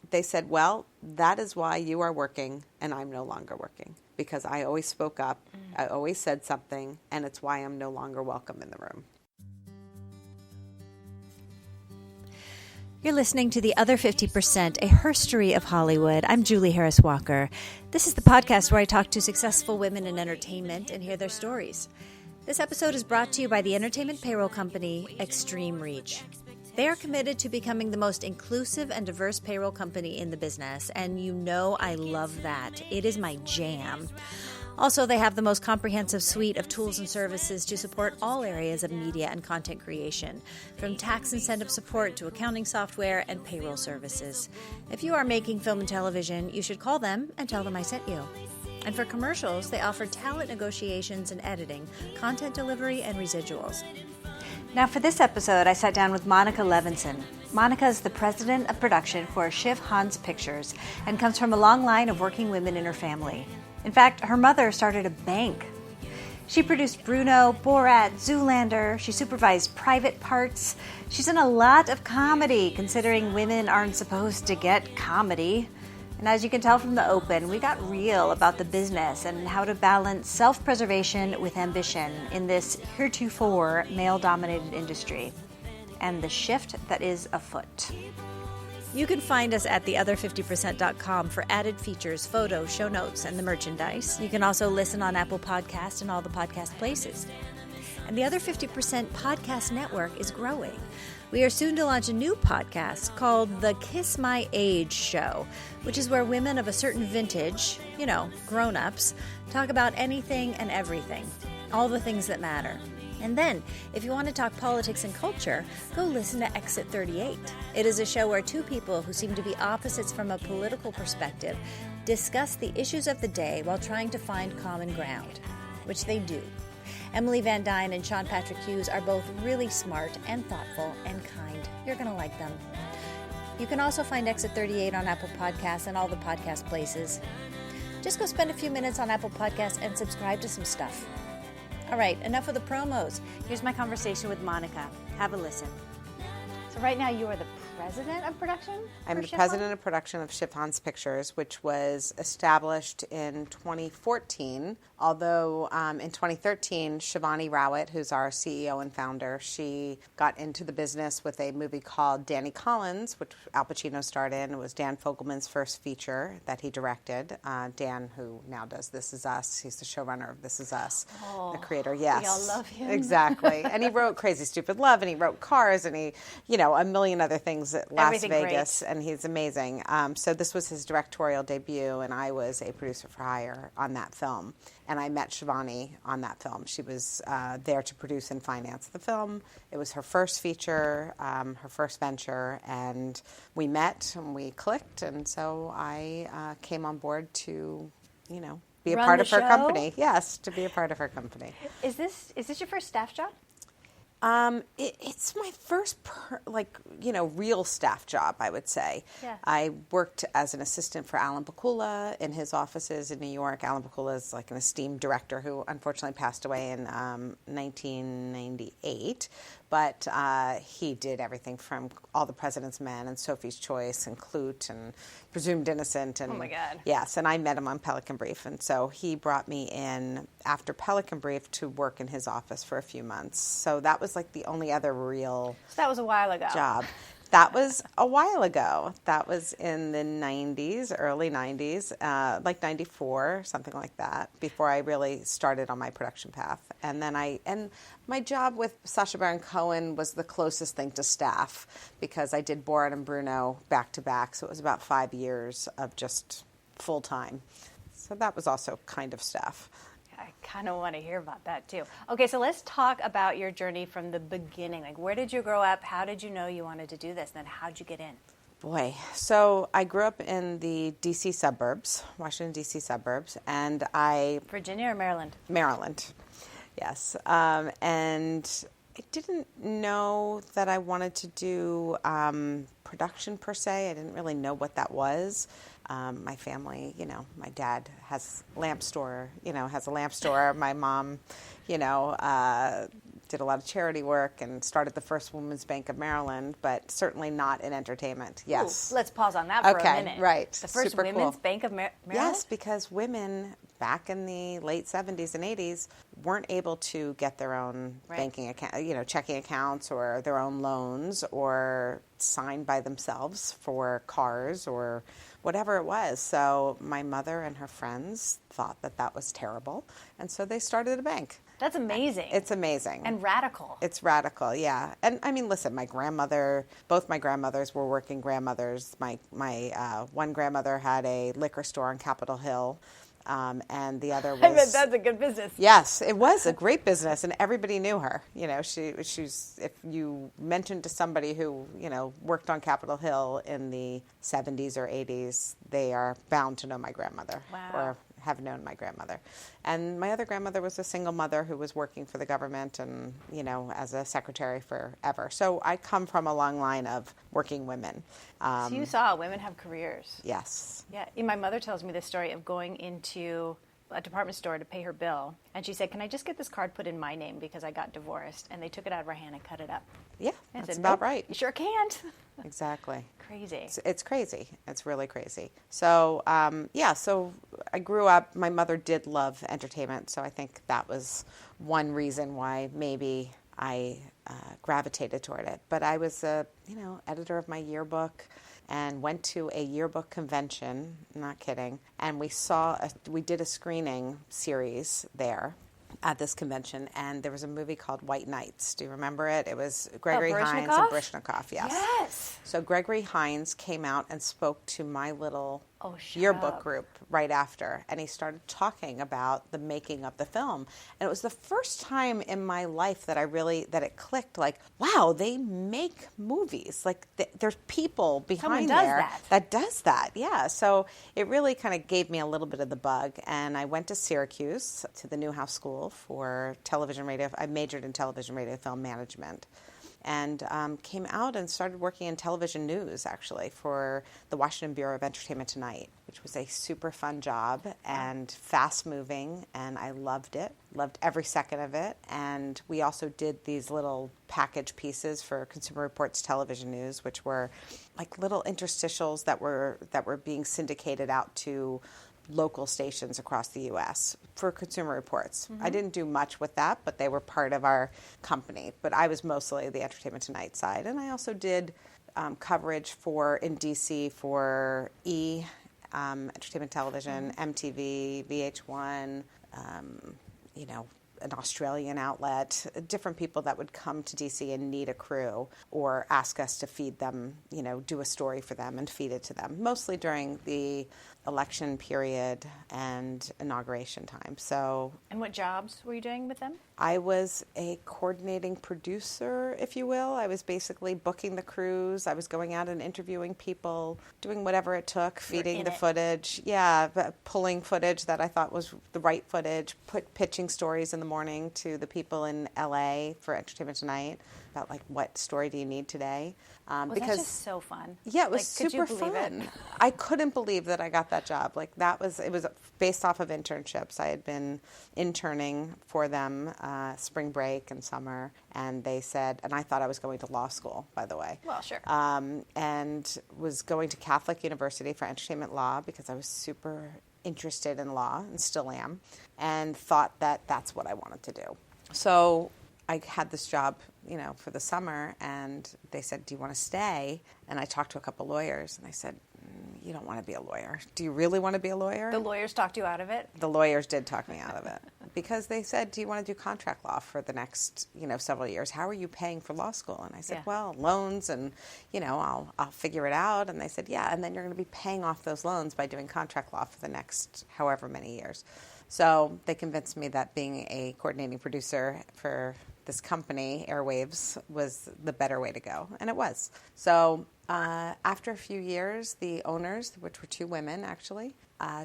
they said, well, that is why you are working and I'm no longer working, because I always spoke up. I always said something, and it's why I'm no longer welcome in the room. You're listening to The Other 50%, a herstory of Hollywood. I'm Julie Harris Walker. This is the podcast where I talk to successful women in entertainment and hear their stories. This episode is brought to you by the entertainment payroll company Extreme Reach. They are committed to becoming the most inclusive and diverse payroll company in the business, and you know I love that. It is my jam. Also, they have the most comprehensive suite of tools and services to support all areas of media and content creation, from tax incentive support to accounting software and payroll services. If you are making film and television, you should call them and tell them I sent you. And for commercials, they offer talent negotiations and editing, content delivery, and residuals. Now for this episode, I sat down with Monica Levinson. Monica is the president of production for ShivHans Pictures and comes from a long line of working women in her family. In fact, her mother started a bank. She produced Bruno, Borat, Zoolander. She supervised private parts. She's in a lot of comedy, considering women aren't supposed to get comedy. And as you can tell from the open, we got real about the business and how to balance self-preservation with ambition in this heretofore male-dominated industry, and the shift that is afoot. You can find us at theother50%.com for added features, photos, show notes, and the merchandise. You can also listen on Apple Podcasts and all the podcast places. And the Other 50% podcast network is growing. We are soon to launch a new podcast called The Kiss My Age Show, which is where women of a certain vintage, grown-ups, talk about anything and everything, all the things that matter. And then, if you want to talk politics and culture, go listen to Exit 38. It is a show where two people who seem to be opposites from a political perspective discuss the issues of the day while trying to find common ground, which they do. Emily Van Dyne and Sean Patrick Hughes are both really smart and thoughtful and kind. You're going to like them. You can also find Exit 38 on Apple Podcasts and all the podcast places. Just go spend a few minutes on Apple Podcasts and subscribe to some stuff. All right, enough of the promos. Here's my conversation with Monica. Have a listen. So right now you are the president of production? I'm the president of production of ShivHans Pictures, which was established in 2014. Although in 2013, Shivani Rawat, who's our CEO and founder, she got into the business with a movie called Danny Collins, which Al Pacino starred in. It was Dan Fogelman's first feature that he directed. Dan, who now does This Is Us, he's the showrunner of This Is Us, the creator. Yes, we all love him. Exactly. And he wrote Crazy Stupid Love, and he wrote Cars, and he, a million other things at Las Everything Vegas, great. And he's amazing. So this was his directorial debut, and I was a producer for hire on that film. And I met Shivani on that film. She was there to produce and finance the film. It was her first feature, her first venture, and we met and we clicked. And so I came on board to, be a part of her company. Yes, to be a part of her company. Is this your first staff job? It's my first, real staff job, I would say. Yeah. I worked as an assistant for Alan Pakula in his offices in New York. Alan Pakula is like an esteemed director who unfortunately passed away in 1998. But he did everything from All the President's Men and Sophie's Choice and Clute and Presumed Innocent. And, oh, my God. Yes, and I met him on Pelican Brief. And so he brought me in after Pelican Brief to work in his office for a few months. So that was like the only other real that was a while ago. Job. That was a while ago. That was in the 90s, early 90s, like 94, something like that, before I really started on my production path. And then my job with Sacha Baron Cohen was the closest thing to staff because I did Borat and Bruno back to back. So it was about 5 years of just full time. So that was also kind of staff. I kind of want to hear about that too. Okay, so let's talk about your journey from the beginning. Like, where did you grow up? How did you know you wanted to do this? And then how'd you get in? Boy, so I grew up in the D.C. suburbs, Washington, D.C. suburbs, and Virginia or Maryland? Maryland, yes. And I didn't know that I wanted to do production per se. I didn't really know what that was. My family, my dad has a lamp store. My mom, did a lot of charity work and started the first Women's Bank of Maryland, but certainly not in entertainment. Yes. Ooh, let's pause on that for a minute. Okay, right. The first Super Women's cool. Bank of Maryland? Yes, because women back in the late 70s and 80s weren't able to get their own banking account, checking accounts or their own loans or sign by themselves for cars or whatever it was. So my mother and her friends thought that was terrible, and so they started a bank. That's amazing. It's amazing. And radical. It's radical, yeah. And I mean, listen, both my grandmothers were working grandmothers. My one grandmother had a liquor store on Capitol Hill. And the other was... I bet that's a good business. Yes, it was a great business, and everybody knew her. She's if you mentioned to somebody who, worked on Capitol Hill in the 70s or 80s, they are bound to know my grandmother. Wow. Or have known my grandmother. And my other grandmother was a single mother who was working for the government and, as a secretary forever. So I come from a long line of working women. So you saw women have careers. Yes. Yeah. My mother tells me the story of going into a department store to pay her bill. And she said, "Can I just get this card put in my name because I got divorced?" And they took it out of her hand and cut it up. Yeah, and that's said, about "Nope, right. You sure can't." Exactly. Crazy. It's crazy. It's really crazy. So, so I grew up, my mother did love entertainment, so I think that was one reason why maybe I gravitated toward it. But I was a, editor of my yearbook and went to a yearbook convention, not kidding, and we did a screening series there at this convention, and there was a movie called White Nights. Do you remember it? It was Gregory Hines and Baryshnikov. Yes. Yes. So Gregory Hines came out and spoke to my little shut yearbook up. group right after, and he started talking about the making of the film. And it was the first time in my life that it clicked, like, wow, they make movies. Like, there's people behind that does that. Yeah. So it really kind of gave me a little bit of the bug, and I went to Syracuse to the Newhouse School for television radio. I majored in television, radio, film management. And came out and started working in television news, actually, for the Washington Bureau of Entertainment Tonight, which was a super fun job and fast-moving, and I loved it, loved every second of it. And we also did these little package pieces for Consumer Reports television news, which were like little interstitials that were being syndicated out to local stations across the U.S. for Consumer Reports. Mm-hmm. I didn't do much with that, but they were part of our company. But I was mostly the Entertainment Tonight side. And I also did coverage in D.C. for Entertainment Television, MTV, VH1, an Australian outlet, different people that would come to D.C. and need a crew or ask us to feed them, do a story for them and feed it to them, mostly during the election period and inauguration time. So, and what jobs were you doing with them? I was a coordinating producer, if you will. I was basically booking the crews. I was going out and interviewing people, doing whatever it took, feeding the footage. Yeah, pulling footage that I thought was the right footage, pitching stories in the morning to the people in LA for Entertainment Tonight about, like, what story do you need today? Because that's just so fun. Yeah, it was super fun. I couldn't believe that I got that job. Like, it was based off of internships. I had been interning for them spring break and summer, and they said, and I thought I was going to law school, by the way. Well, sure. And was going to Catholic University for entertainment law because I was super interested in law and still am, and thought that that's what I wanted to do. So I had this job, for the summer, and they said, "Do you want to stay?" And I talked to a couple lawyers, and they said, "You don't want to be a lawyer. Do you really want to be a lawyer?" The lawyers talked you out of it? The lawyers did talk me out of it because they said, "Do you want to do contract law for the next, several years? How are you paying for law school?" And I said, "Well, loans, and I'll figure it out." And they said, "Yeah, and then you're going to be paying off those loans by doing contract law for the next however many years." So they convinced me that being a coordinating producer for this company, Airwaves, was the better way to go, and it was. So after a few years, the owners, which were two women actually,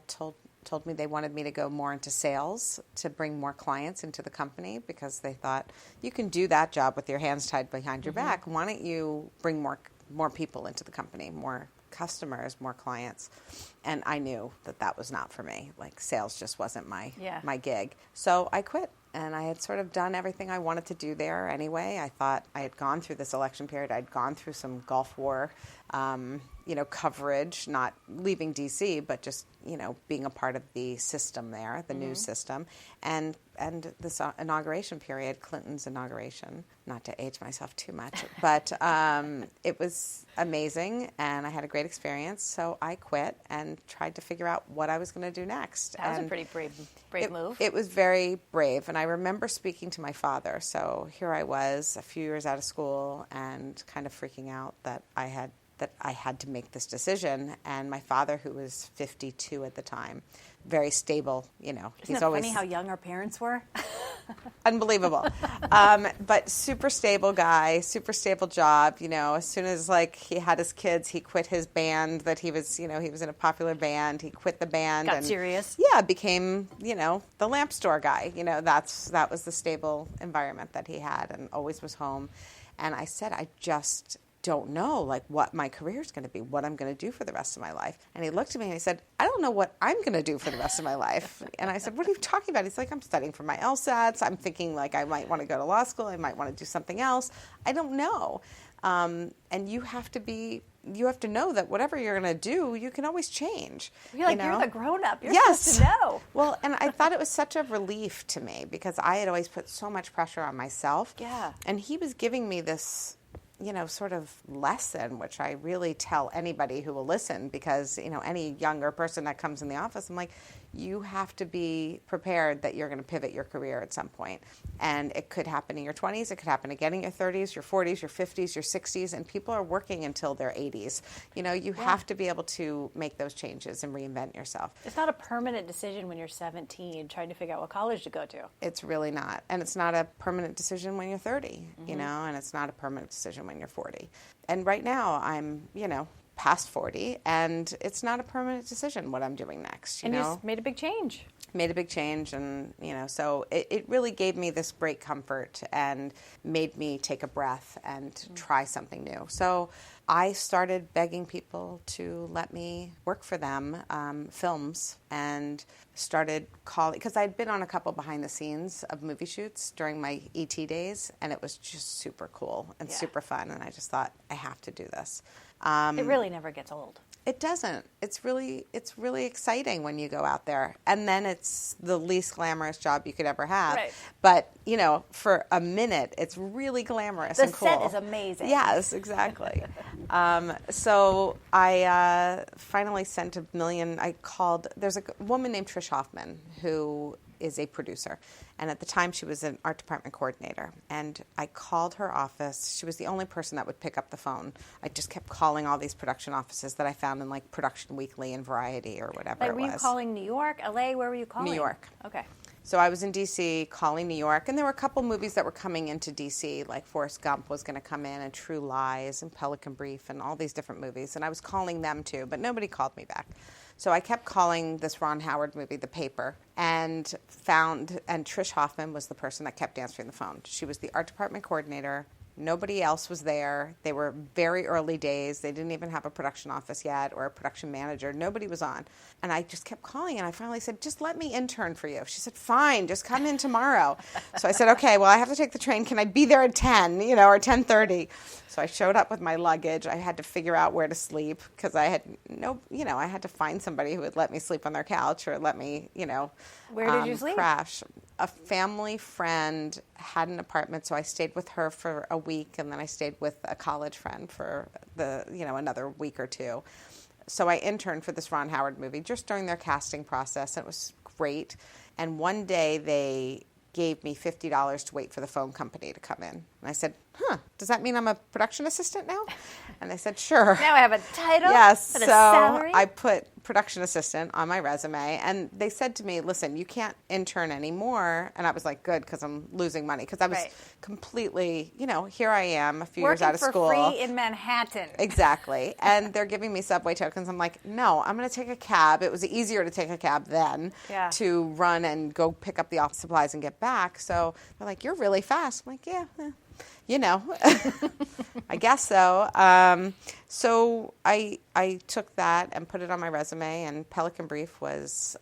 told me they wanted me to go more into sales to bring more clients into the company because they thought, you can do that job with your hands tied behind your back. Why don't you bring more people into the company, more customers, more clients? And I knew that was not for me. Like, sales just wasn't my gig. So I quit. And I had sort of done everything I wanted to do there anyway. I thought I had gone through this election period. I'd gone through some Gulf War, coverage, not leaving D.C., but just, being a part of the system there, the news system. And this inauguration period, Clinton's inauguration, not to age myself too much, but it was amazing, and I had a great experience. So I quit and tried to figure out what I was going to do next. That was a pretty brave move. It was very brave, and I remember speaking to my father. So here I was, a few years out of school, and kind of freaking out that I had to make this decision. And my father, who was 52 at the time, very stable, Isn't it funny how young our parents were? Unbelievable. But super stable guy, super stable job. As soon as he had his kids, he quit his band that he was in a popular band. He quit the band. Got serious. Yeah, became, the lamp store guy. That was the stable environment that he had, and always was home. And I said, I just don't know what my career is going to be, what I'm going to do for the rest of my life. And he looked at me and he said, I don't know what I'm going to do for the rest of my life. And I said, what are you talking about? He's like, I'm studying for my LSATs. I'm thinking I might want to go to law school. I might want to do something else. I don't know. And you have to know that whatever you're going to do, you can always change. You're you're the grown-up. You're supposed to know. Well, and I thought it was such a relief to me because I had always put so much pressure on myself. Yeah. And he was giving me this sort of lesson, which I really tell anybody who will listen, because, any younger person that comes in the office, I'm like, you have to be prepared that you're going to pivot your career at some point. And it could happen in your 20s. It could happen again in your 30s, your 40s, your 50s, your 60s. And people are working until their 80s. You have to be able to make those changes and reinvent yourself. It's not a permanent decision when you're 17 trying to figure out what college to go to. It's really not. And it's not a permanent decision when you're 30, and it's not a permanent decision when you're 40. And right now I'm, past 40, and it's not a permanent decision what I'm doing next. You just made a big change. And, so it really gave me this great comfort and made me take a breath and try something new. So I started begging people to let me work for them, films, and started calling, because I'd been on a couple behind the scenes of movie shoots during my ET days, and it was just super cool and super fun, and I just thought, I have to do this. It really never gets old. It doesn't. It's really exciting when you go out there. And then it's the least glamorous job you could ever have. Right. But, for a minute, it's really glamorous and cool. The set is amazing. Yes, exactly. So I finally sent there's a woman named Trish Hoffman who is a producer. And at the time, she was an art department coordinator. And I called her office. She was the only person that would pick up the phone. I just kept calling all these production offices that I found in Production Weekly and Variety or whatever it was. Were you calling New York, LA? Where were you calling? New York. Okay. So I was in D.C. calling New York. And there were a couple movies that were coming into D.C., like Forrest Gump was going to come in, and True Lies, and Pelican Brief, and all these different movies. And I was calling them too, but nobody called me back. So I kept calling this Ron Howard movie, The Paper, and Trish Hoffman was the person that kept answering the phone. She was the art department coordinator. Nobody else was there. They were very early days. They didn't even have a production office yet or a production manager. Nobody was on. And I just kept calling, and I finally said, just let me intern for you. She said, fine, just come in tomorrow. So I said, okay, well, I have to take the train. Can I be there at 10, or 10:30? So I showed up with my luggage. I had to figure out where to sleep because I had I had to find somebody who would let me sleep on their couch or let me, Where did you sleep? Crash. A family friend had an apartment, so I stayed with her for a week, and then I stayed with a college friend for another week or two. So I interned for this Ron Howard movie just during their casting process, and it was great. And one day they gave me $50 to wait for the phone company to come in. And I said, does that mean I'm a production assistant now? And they said, sure. Now I have a title? Yes. And a salary? I put production assistant on my resume, and they said to me, listen, you can't intern anymore. And I was like, good, because I'm losing money. Because I was completely, here I am a few years out of school. Working for free in Manhattan. Exactly. And they're giving me subway tokens. I'm like, no, I'm going to take a cab. It was easier to take a cab then to run and go pick up the office supplies and get back. So they're like, you're really fast. I'm like, yeah. I guess so. So I took that and put it on my resume, and Pelican Brief was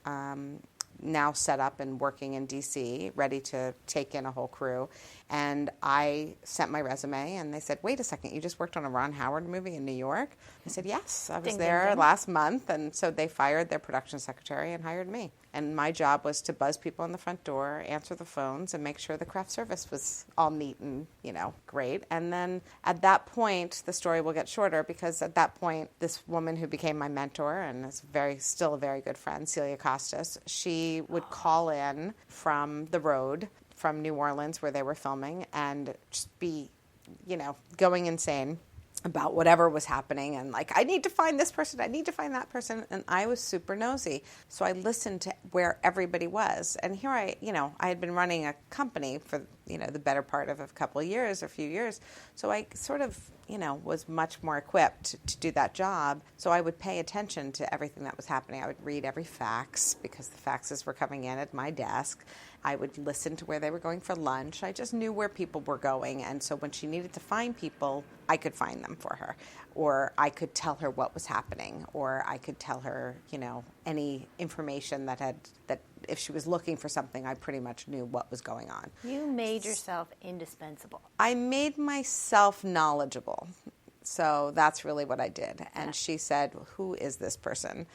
now set up and working in D.C., ready to take in a whole crew. And I sent my resume, and they said, wait a second, you just worked on a Ron Howard movie in New York? I said, yes, I was there last month. And so they fired their production secretary and hired me. And my job was to buzz people on the front door, answer the phones, and make sure the craft service was all neat and, great. And then at that point, the story will get shorter, because at that point, this woman who became my mentor and is still a very good friend, Celia Costas, she would call in from the road, from New Orleans where they were filming, and just be, going insane about whatever was happening, and like, I need to find this person, I need to find that person. And I was super nosy. So I listened to where everybody was. And here I had been running a company for, the better part of a few years. So I sort of, was much more equipped to do that job. So I would pay attention to everything that was happening. I would read every fax, because the faxes were coming in at my desk. I would listen to where they were going for lunch. I just knew where people were going. And so when she needed to find people, I could find them for her. Or I could tell her what was happening. Or I could tell her, any information that if she was looking for something, I pretty much knew what was going on. You made yourself indispensable. I made myself knowledgeable. So that's really what I did. And she said, who is this person?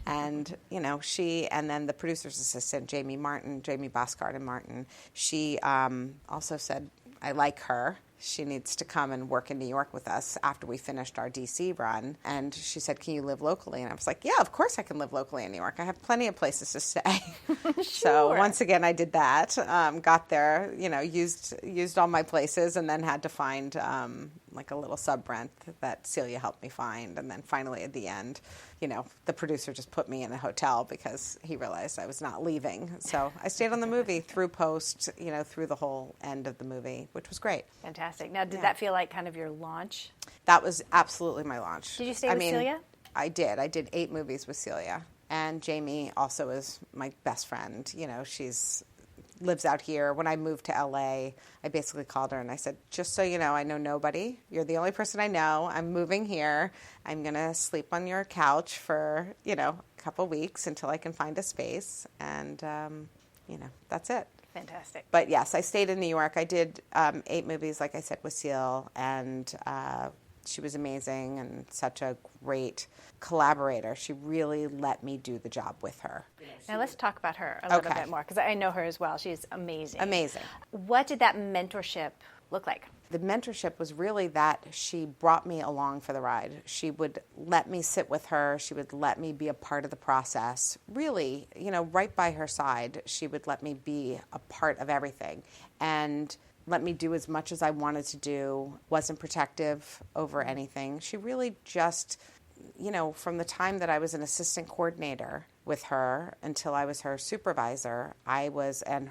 And, she, and then the producer's assistant, Jamie Boscard and Martin, she also said, I like her. She needs to come and work in New York with us after we finished our D.C. run. And she said, can you live locally? And I was like, yeah, of course I can live locally in New York. I have plenty of places to stay. Sure. So once again, I did that, got there, used all my places, and then had to find like a little sub-rent that Celia helped me find. And then finally at the end, the producer just put me in a hotel because he realized I was not leaving. So I stayed on the movie through post, through the whole end of the movie, which was great. Fantastic. Now, did that feel like kind of your launch? That was absolutely my launch. Did you stay with Celia? I did. I did 8 movies with Celia. And Jamie also is my best friend. She's lives out here. When I moved to LA, I basically called her and I said, just so you know, I know nobody. You're the only person I know. I'm moving here. I'm going to sleep on your couch for, a couple weeks until I can find a space. And, that's it. Fantastic. But yes, I stayed in New York. I did 8 movies, like I said, with Seal. And she was amazing and such a great collaborator. She really let me do the job with her. Now let's talk about her a little bit more, because I know her as well. She's amazing. Amazing. What did that mentorship look like? The mentorship was really that she brought me along for the ride. She would let me sit with her. She would let me be a part of the process. Really, right by her side, she would let me be a part of everything. And let me do as much as I wanted to do, wasn't protective over anything. She really just, from the time that I was an assistant coordinator with her until I was her supervisor, I was and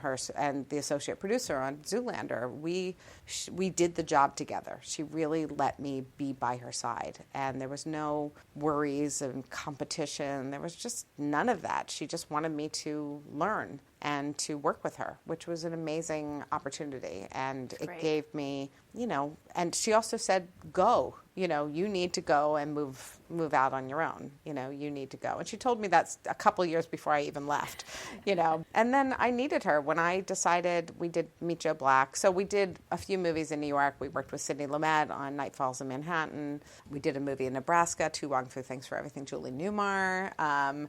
the associate producer on Zoolander. We did the job together. She really let me be by her side, and there was no worries and competition. There was just none of that. She just wanted me to learn and to work with her, which was an amazing opportunity. And it gave me, and she also said, go. You need to go and move out on your own. You need to go. And she told me that a couple years before I even left, And then I needed her when I decided we did Meet Joe Black. So we did a few movies in New York. We worked with Sidney Lumet on Night Falls in Manhattan. We did a movie in Nebraska, Too Long Through Thanks for Everything, Julie Newmar.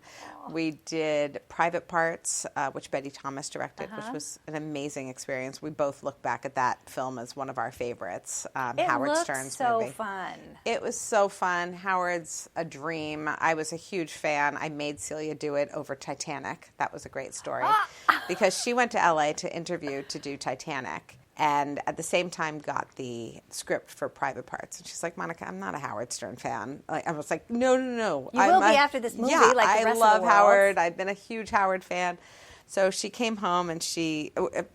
We did Private Parts, which Betty Thomas directed, which was an amazing experience. We both look back at that film as one of our favorites. Howard Stern's movie. It was so fun. It was so fun. Howard's a dream. I was a huge fan. I made Celia do it over Titanic. That was a great story because she went to LA to interview to do Titanic, and at the same time got the script for Private Parts. And she's like, Monica, I'm not a Howard Stern fan. I was like, no. You will be after this movie, like the rest of the world. I love Howard. I've been a huge Howard fan. So she came home, and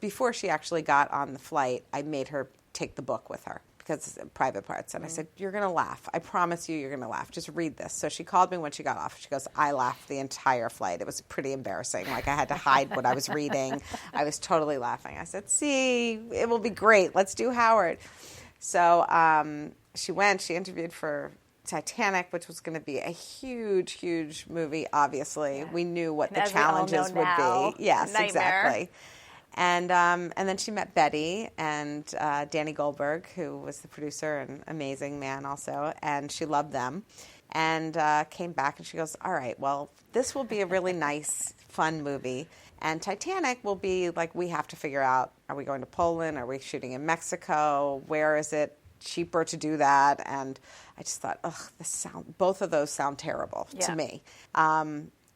before she actually got on the flight, I made her take the book with her, because it's Private Parts. And I said, you're going to laugh. I promise you're going to laugh. Just read this. So she called me when she got off. She goes, I laughed the entire flight. It was pretty embarrassing. Like, I had to hide what I was reading. I was totally laughing. I said, see, it will be great. Let's do Howard. So she went. She interviewed for Titanic, which was going to be a huge, huge movie, obviously. Yeah. We knew what the challenges would be. Yes, nightmare. Exactly. And then she met Betty and Danny Goldberg, who was the producer, an amazing man also, and she loved them. And came back and she goes, all right, well, this will be a really nice, fun movie. And Titanic will be like, we have to figure out, are we going to Poland? Are we shooting in Mexico? Where is it cheaper to do that? And I just thought, both of those sound terrible to me.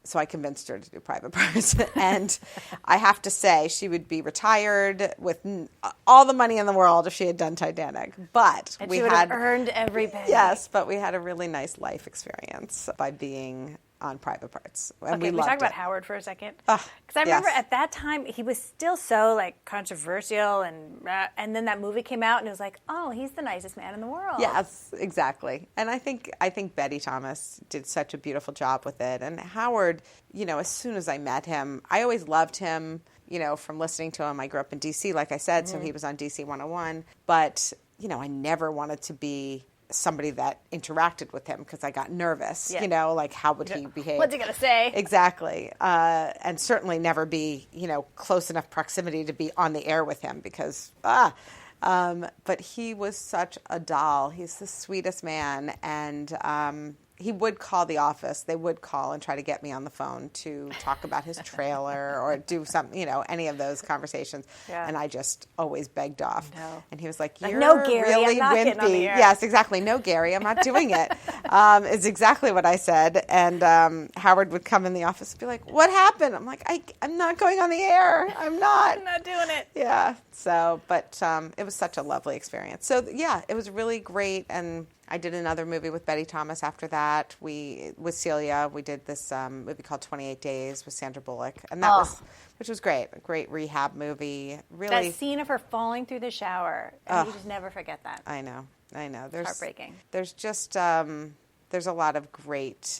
So I convinced her to do Private Parts. And I have to say, she would be retired with all the money in the world if she had done Titanic. But she would have earned every penny. Yes, but we had a really nice life experience by being on Private Parts. And okay, we talk about Howard for a second? Because I remember at that time, he was still so like controversial, and then that movie came out, and it was like, oh, he's the nicest man in the world. Yes, exactly. And I think Betty Thomas did such a beautiful job with it. And Howard, as soon as I met him, I always loved him, from listening to him. I grew up in D.C., like I said, so he was on D.C. 101. But, I never wanted to be somebody that interacted with him because I got nervous, like how would he behave? What's he going to say? Exactly. And certainly never be, close enough proximity to be on the air with him because, but he was such a doll. He's the sweetest man. And he would call the office. They would call and try to get me on the phone to talk about his trailer or do something, any of those conversations. Yeah. And I just always begged off. No. And he was like, you're no, Gary, really I'm not wimpy. On the air. Yes, exactly. No, Gary, I'm not doing it. Is exactly what I said. And Howard would come in the office and be like, what happened? I'm like, I'm not going on the air. I'm not doing it. Yeah. So, but it was such a lovely experience. So, yeah, it was really great. And I did another movie with Betty Thomas after that. With Celia, we did this movie called 28 Days with Sandra Bullock. And that which was great. A great rehab movie. Really. That scene of her falling through the shower. And you just never forget that. I know. It's heartbreaking. There's just, there's a lot of great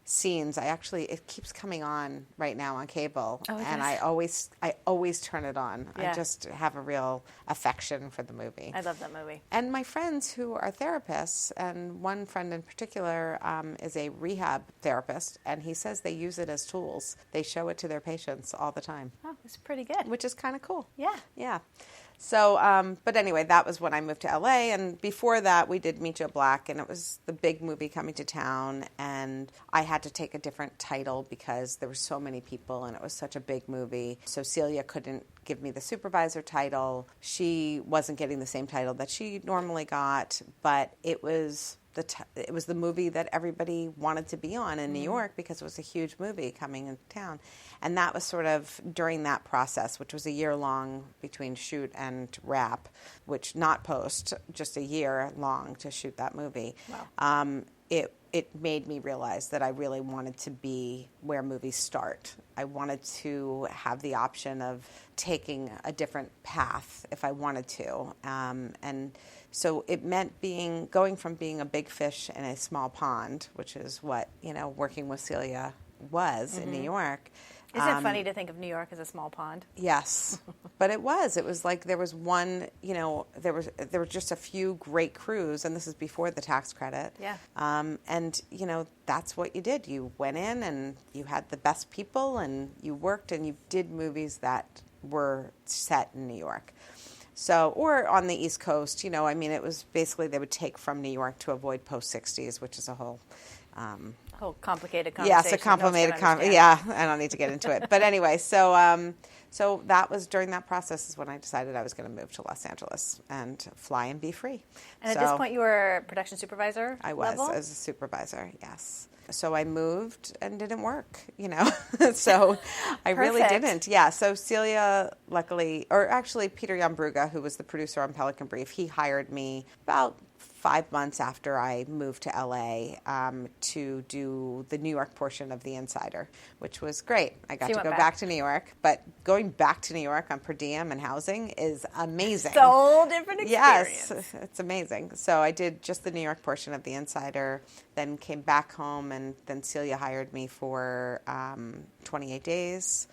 scenes. It keeps coming on right now on cable, and I always turn it on. Yeah. I just have a real affection for the movie. I love that movie. And my friends who are therapists, and one friend in particular is a rehab therapist, and he says they use it as tools. They show it to their patients all the time. Oh, it's pretty good. Which is kind of cool. Yeah. Yeah. So, but anyway, that was when I moved to LA, and before that we did Meet Joe Black, and it was the big movie coming to town, and I had to take a different title because there were so many people, and it was such a big movie. So Celia couldn't give me the supervisor title. She wasn't getting the same title that she normally got, but it was the movie that everybody wanted to be on in New York because it was a huge movie coming into town. And that was sort of during that process, which was a year long between shoot and wrap, which not post, just a year long to shoot that movie. Wow. It made me realize that I really wanted to be where movies start. I wanted to have the option of taking a different path if I wanted to. And so it meant going from being a big fish in a small pond, which is what, working with Celia was in New York. Isn't it funny to think of New York as a small pond? Yes, but it was. It was like there was one, there were just a few great crews, and this is before the tax credit. Yeah. And, that's what you did. You went in and you had the best people, and you worked and you did movies that were set in New York. So, or on the East Coast, it was basically they would take from New York to avoid post-60s, which is a whole complicated conversation. Yes, a complicated yeah, I don't need to get into it. But anyway, so that was during that process is when I decided I was going to move to Los Angeles and fly and be free. And at this point, you were production supervisor I was, level? as a supervisor, yes. So I moved and didn't work, So I really didn't. Yeah, so Celia, luckily, or actually Peter Yambruga, who was the producer on Pelican Brief, he hired me about 5 months after I moved to LA to do the New York portion of The Insider, which was great. I got to go back to New York, but going back to New York on per diem and housing is amazing. It's a whole different experience. Yes, it's amazing. So I did just the New York portion of The Insider. then came back home, and then Celia hired me for 28 Days,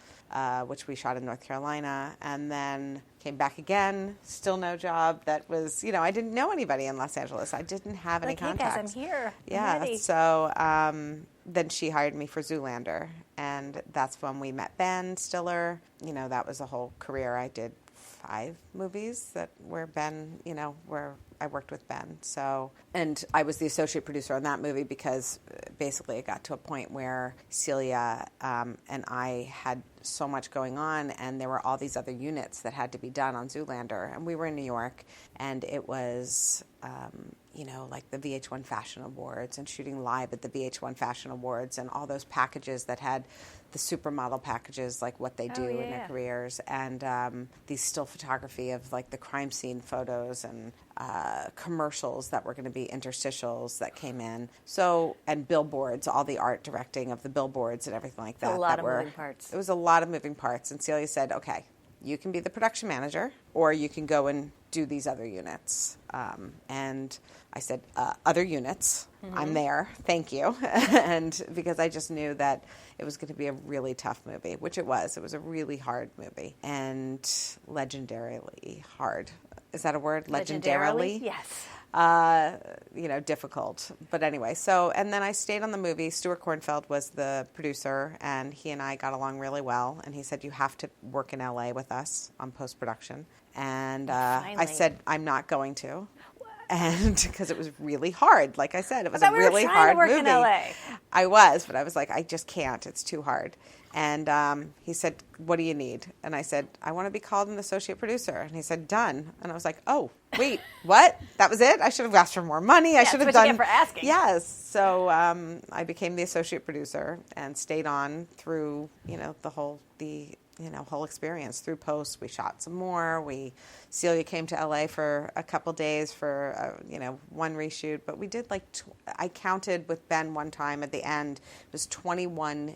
which we shot in North Carolina, and then came back again, still no job. That was, I didn't know anybody in Los Angeles. I didn't have any contacts. Hey guys, I'm here. Yeah, ready. so then she hired me for Zoolander, and that's when we met Ben Stiller. That was a whole career. I did 5 movies where Ben, where I worked with Ben. So, and I was the associate producer on that movie because basically it got to a point where Celia and I had so much going on, and there were all these other units that had to be done on Zoolander. And we were in New York, and it was, like the VH1 Fashion Awards and shooting live at the VH1 Fashion Awards and all those packages that had the supermodel packages, like what they do in their careers, and these still photography of like the crime scene photos and commercials that were going to be interstitials that came in. So, and billboards, all the art directing of the billboards and everything like that. A lot of moving parts. It was a lot of moving parts. And Celia said, okay, you can be the production manager, or you can go and do these other units. And I said, other units, I'm there, thank you. And because I just knew that it was going to be a really tough movie, which it was. It was a really hard movie, and legendarily hard. Is that a word? Legendarily? Yes. Difficult. But anyway, so, and then I stayed on the movie. Stuart Kornfeld was the producer, and he and I got along really well. And he said, you have to work in LA with us on post-production. And I said, I'm not going to. And because it was really hard. Like I said, it was a really hard movie. In LA. I was, but I was like, I just can't. It's too hard. And he said, what do you need? And I said, I want to be called an associate producer. And he said, done. And I was like, oh, wait, what? That was it? I should have asked for more money. I should have done. That's what you get for asking. Yes. So I became the associate producer and stayed on through, the whole experience through post. We shot some more. Celia came to LA for a couple days for, one reshoot, but we did I counted with Ben one time at the end, it was 21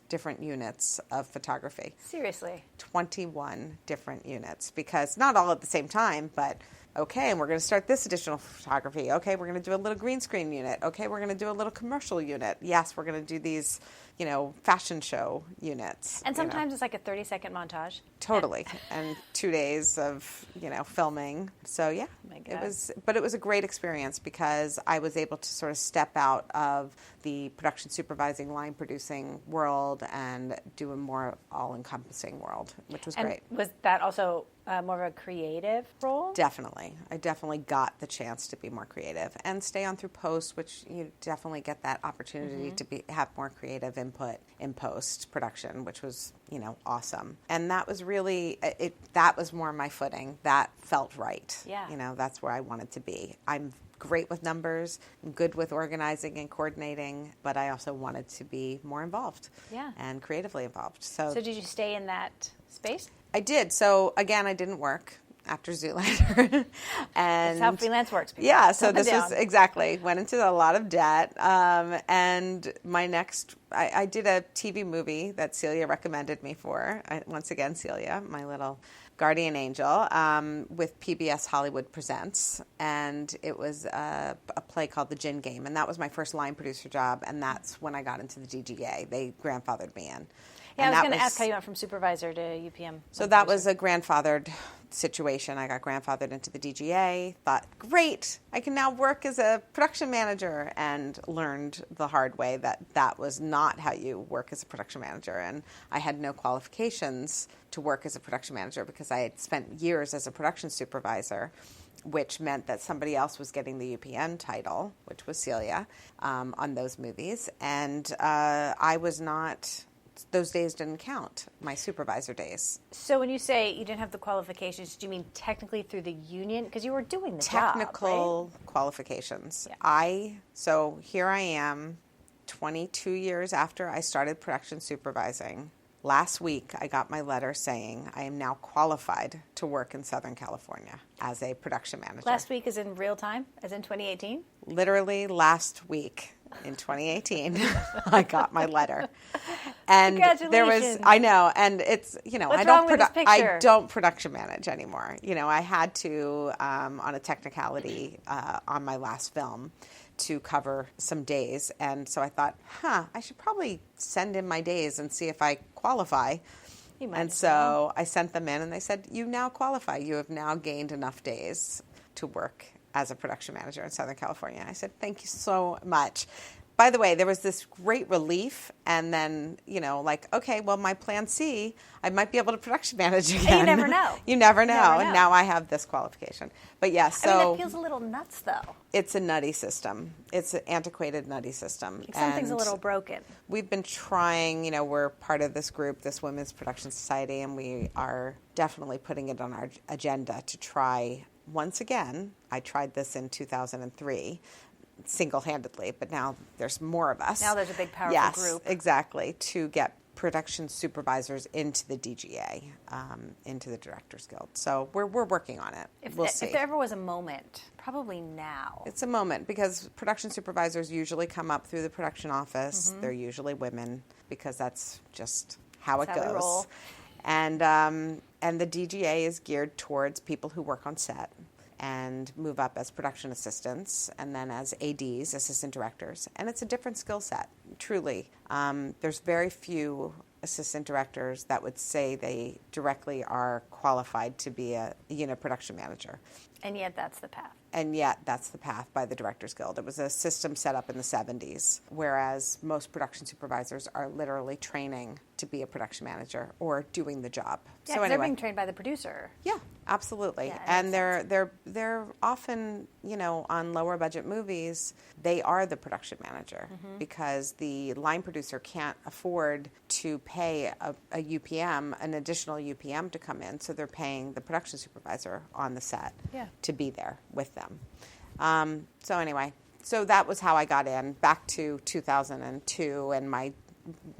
different units of photography. Seriously? 21 different units, because not all at the same time, but okay, and we're going to start this additional photography. Okay, we're going to do a little green screen unit. Okay, we're going to do a little commercial unit. Yes, we're going to do these, fashion show units. And sometimes it's like a 30-second montage. Totally. And 2 days of, filming. So, yeah, it was a great experience because I was able to sort of step out of the production supervising, line producing world and do a more all-encompassing world, which was great. Was that also more of a creative role? Definitely. I definitely got the chance to be more creative and stay on through post, which you definitely get that opportunity to have more creative input in post production, which was, awesome. And that was really, that was more my footing. That felt right. Yeah. That's where I wanted to be. I'm great with numbers, I'm good with organizing and coordinating, but I also wanted to be more involved and creatively involved. So did you stay in that space? I did. So again, I didn't work after Zoolander. And that's how freelance works. People. Yeah, so this was exactly, went into a lot of debt. And my next, I did a TV movie that Celia recommended me for. Once again, Celia, my little guardian angel, with PBS Hollywood Presents. And it was a play called The Gin Game. And that was my first line producer job. And that's when I got into the DGA. They grandfathered me in. Yeah, I was going to ask how you went from supervisor to UPM. So that was a grandfathered situation. I got grandfathered into the DGA, thought, great, I can now work as a production manager, and learned the hard way that was not how you work as a production manager. And I had no qualifications to work as a production manager because I had spent years as a production supervisor, which meant that somebody else was getting the UPN title, which was Celia, on those movies. And I was not... Those days didn't count, my supervisor days. So when you say you didn't have the qualifications, do you mean technically through the union? Because you were doing the technical job, right? qualifications. Yeah. So here I am, 22 years after I started production supervising. Last week, I got my letter saying I am now qualified to work in Southern California as a production manager. Last week is in real time, as in 2018? Literally last week. In 2018, I got my letter, and there was, I know, and it's, I don't production manage anymore. I had to, on a technicality, on my last film, to cover some days. And so I thought, I should probably send in my days and see if I qualify. And so I sent them in, and they said, you now qualify. You have now gained enough days to work as a production manager in Southern California. And I said, thank you so much. By the way, there was this great relief, and then, okay, well, my plan C, I might be able to production manage again. And you never know. You never know. And now I have this qualification. But yeah, that feels a little nuts, though. It's a nutty system. It's an antiquated, nutty system. Like something's a little broken. We've been trying, we're part of this group, this Women's Production Society, and we are definitely putting it on our agenda to try once again. I tried this in 2003. Single-handedly, but now there's more of us. Now there's a big, powerful group. Yes, exactly, to get production supervisors into the DGA, into the Directors Guild. So we're working on it. We'll see. If there ever was a moment, probably now. It's a moment because production supervisors usually come up through the production office. Mm-hmm. They're usually women because that's just how it goes. We roll. And the DGA is geared towards people who work on set and move up as production assistants and then as ADs, assistant directors. And it's a different skill set, truly. There's very few assistant directors that would say they directly are qualified to be a unit production manager. And yet that's the path. And yet that's the path by the Directors Guild. It was a system set up in the 70s, whereas most production supervisors are literally training to be a production manager or doing the job. Yeah, so anyway, they're being trained by the producer. Yeah, absolutely. Yeah, and they're often, on lower budget movies, they are the production manager because the line producer can't afford to pay a UPM, an additional UPM to come in, so they're paying the production supervisor on the set to be there with them. So anyway, so that was how I got in, back to 2002 and my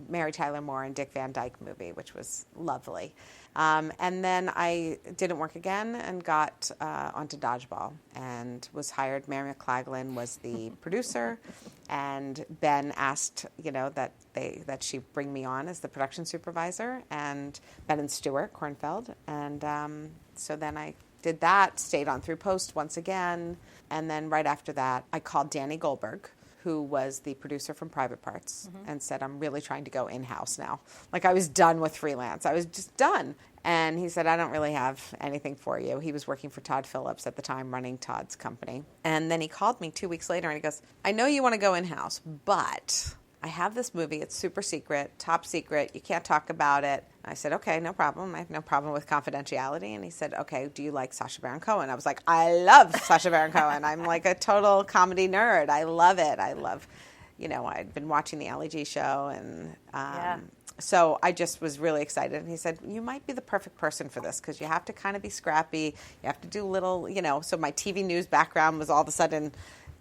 Mary Tyler Moore and Dick Van Dyke movie, which was lovely. And then I didn't work again and got onto Dodgeball and was hired. Mary McLaglen was the producer, and Ben asked, that she bring me on as the production supervisor, and Ben and Stuart Kornfeld. And so then I did that, stayed on through post once again, and then right after that, I called Danny Goldberg, who was the producer from Private Parts, and said, I'm really trying to go in-house now. Like, I was done with freelance. I was just done. And he said, I don't really have anything for you. He was working for Todd Phillips at the time, running Todd's company. And then he called me 2 weeks later, and he goes, I know you want to go in-house, but I have this movie. It's super secret, top secret. You can't talk about it. I said, okay, no problem. I have no problem with confidentiality. And he said, okay, do you like Sacha Baron Cohen? I was like, I love Sacha Baron Cohen. I'm like a total comedy nerd. I love it. I love, I'd been watching the Ali G show. And so I just was really excited. And he said, you might be the perfect person for this because you have to kind of be scrappy. You have to do little, so my TV news background was all of a sudden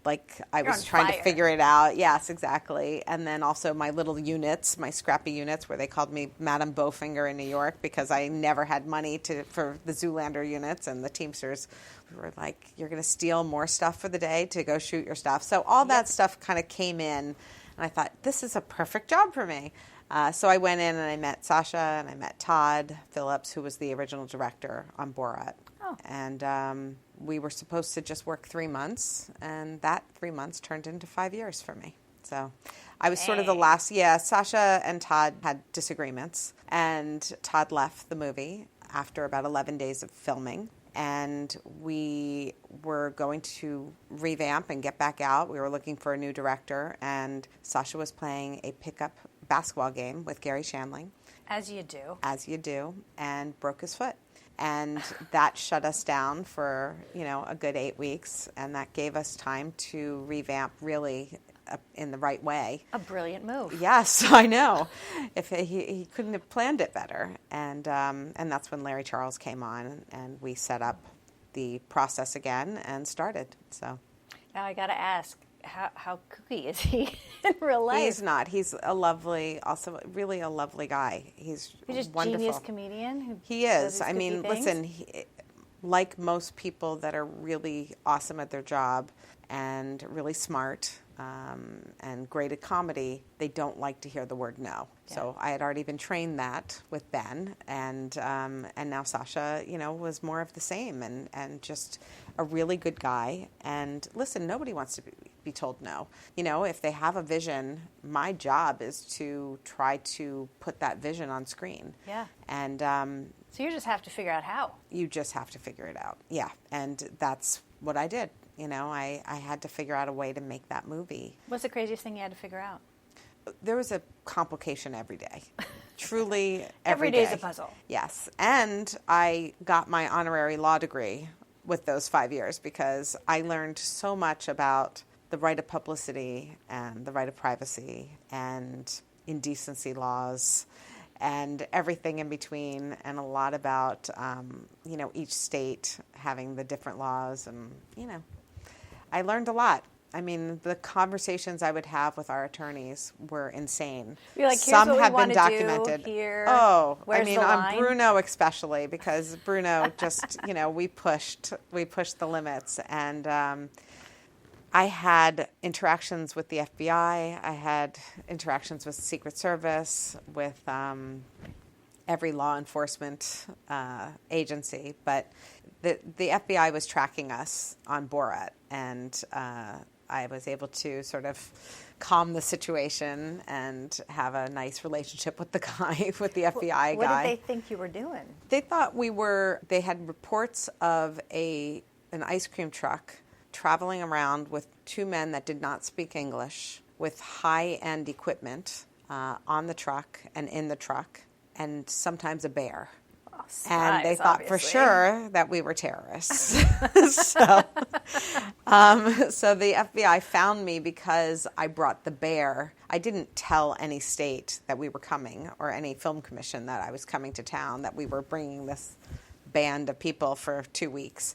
like I was trying to figure it out. Yes, exactly. And then also my little units, my scrappy units, where they called me Madame Bowfinger in New York because I never had money for the Zoolander units, and the Teamsters were like, you're going to steal more stuff for the day to go shoot your stuff. So all that stuff kind of came in, and I thought, this is a perfect job for me. So I went in and I met Sacha and I met Todd Phillips, who was the original director on Borat. Oh. And we were supposed to just work 3 months, and that 3 months turned into 5 years for me. So I was sort of the last. Yeah, Sacha and Todd had disagreements, and Todd left the movie after about 11 days of filming. And we were going to revamp and get back out. We were looking for a new director, and Sacha was playing a pickup basketball game with Gary Shandling. As you do. As you do, and broke his foot. And that shut us down for, a good 8 weeks, and that gave us time to revamp really in the right way. A brilliant move. Yes, I know. If he couldn't have planned it better. And that's when Larry Charles came on, and we set up the process again and started. So now I got to ask, how kooky is he in real life? He's not. He's a lovely, also really a lovely guy. He's just wonderful. Genius comedian. He is. I mean, listen, like most people that are really awesome at their job and really smart and great at comedy, they don't like to hear the word no. Yeah. So I had already been trained that with Ben, and now Sacha, was more of the same, and just a really good guy. And listen, nobody wants to be told no. You know, if they have a vision, my job is to try to put that vision on screen. Yeah. And so you just have to figure out how. You just have to figure it out. Yeah. And that's what I did. You know, I had to figure out a way to make that movie. What's the craziest thing you had to figure out? There was a complication every day. Truly every day. Every day's a puzzle. Yes. And I got my honorary law degree with those 5 years because I learned so much about the right of publicity and the right of privacy and indecency laws and everything in between, and a lot about, you know, each state having the different laws. And, you know, I learned a lot. I mean, the conversations I would have with our attorneys were insane. You're like, some what have we been documented. Do here. Oh, Where's I mean, the on line? Bruno especially, because Bruno just, you know, we pushed the limits. And I had interactions with the FBI. I had interactions with the Secret Service, with every law enforcement agency. But the FBI was tracking us on Borat, and I was able to sort of calm the situation and have a nice relationship with the guy, with the FBI guy. What did they think you were doing? They thought they had reports of an ice cream truck traveling around with two men that did not speak English with high-end equipment on the truck and in the truck, and sometimes a bear. And they thought for sure that we were terrorists. So the FBI found me because I brought the bear. I didn't tell any state that we were coming, or any film commission that I was coming to town, that we were bringing this band of people for 2 weeks,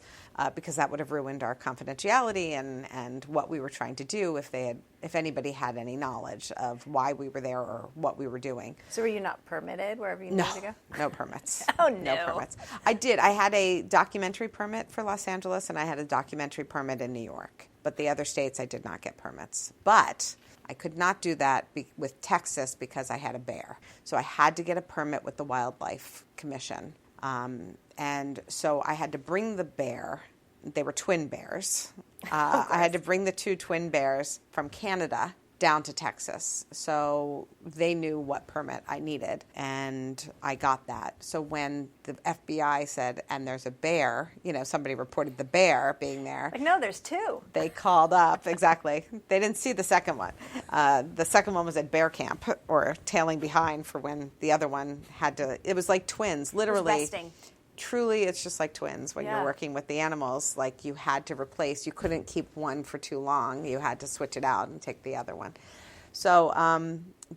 because that would have ruined our confidentiality and what we were trying to do if anybody had any knowledge of why we were there or what we were doing. So were you not permitted wherever you needed to go? No permits. Oh, no. No permits. I had a documentary permit for Los Angeles, and I had a documentary permit in New York. But the other states, I did not get permits. But I could not do that with Texas because I had a bear. So I had to get a permit with the Wildlife Commission. And so I had to bring the bear. They were twin bears. I had to bring the two twin bears from Canada down to Texas. So they knew what permit I needed, and I got that. So when the FBI said, and there's a bear, you know, somebody reported the bear being there. Like, no, there's two. They called up, exactly. They didn't see the second one. The second one was at bear camp, or tailing behind for when the other one had to, it was like twins, literally. It was resting. Truly, it's just like twins when you're working with the animals. Like, you had to replace. You couldn't keep one for too long. You had to switch it out and take the other one. So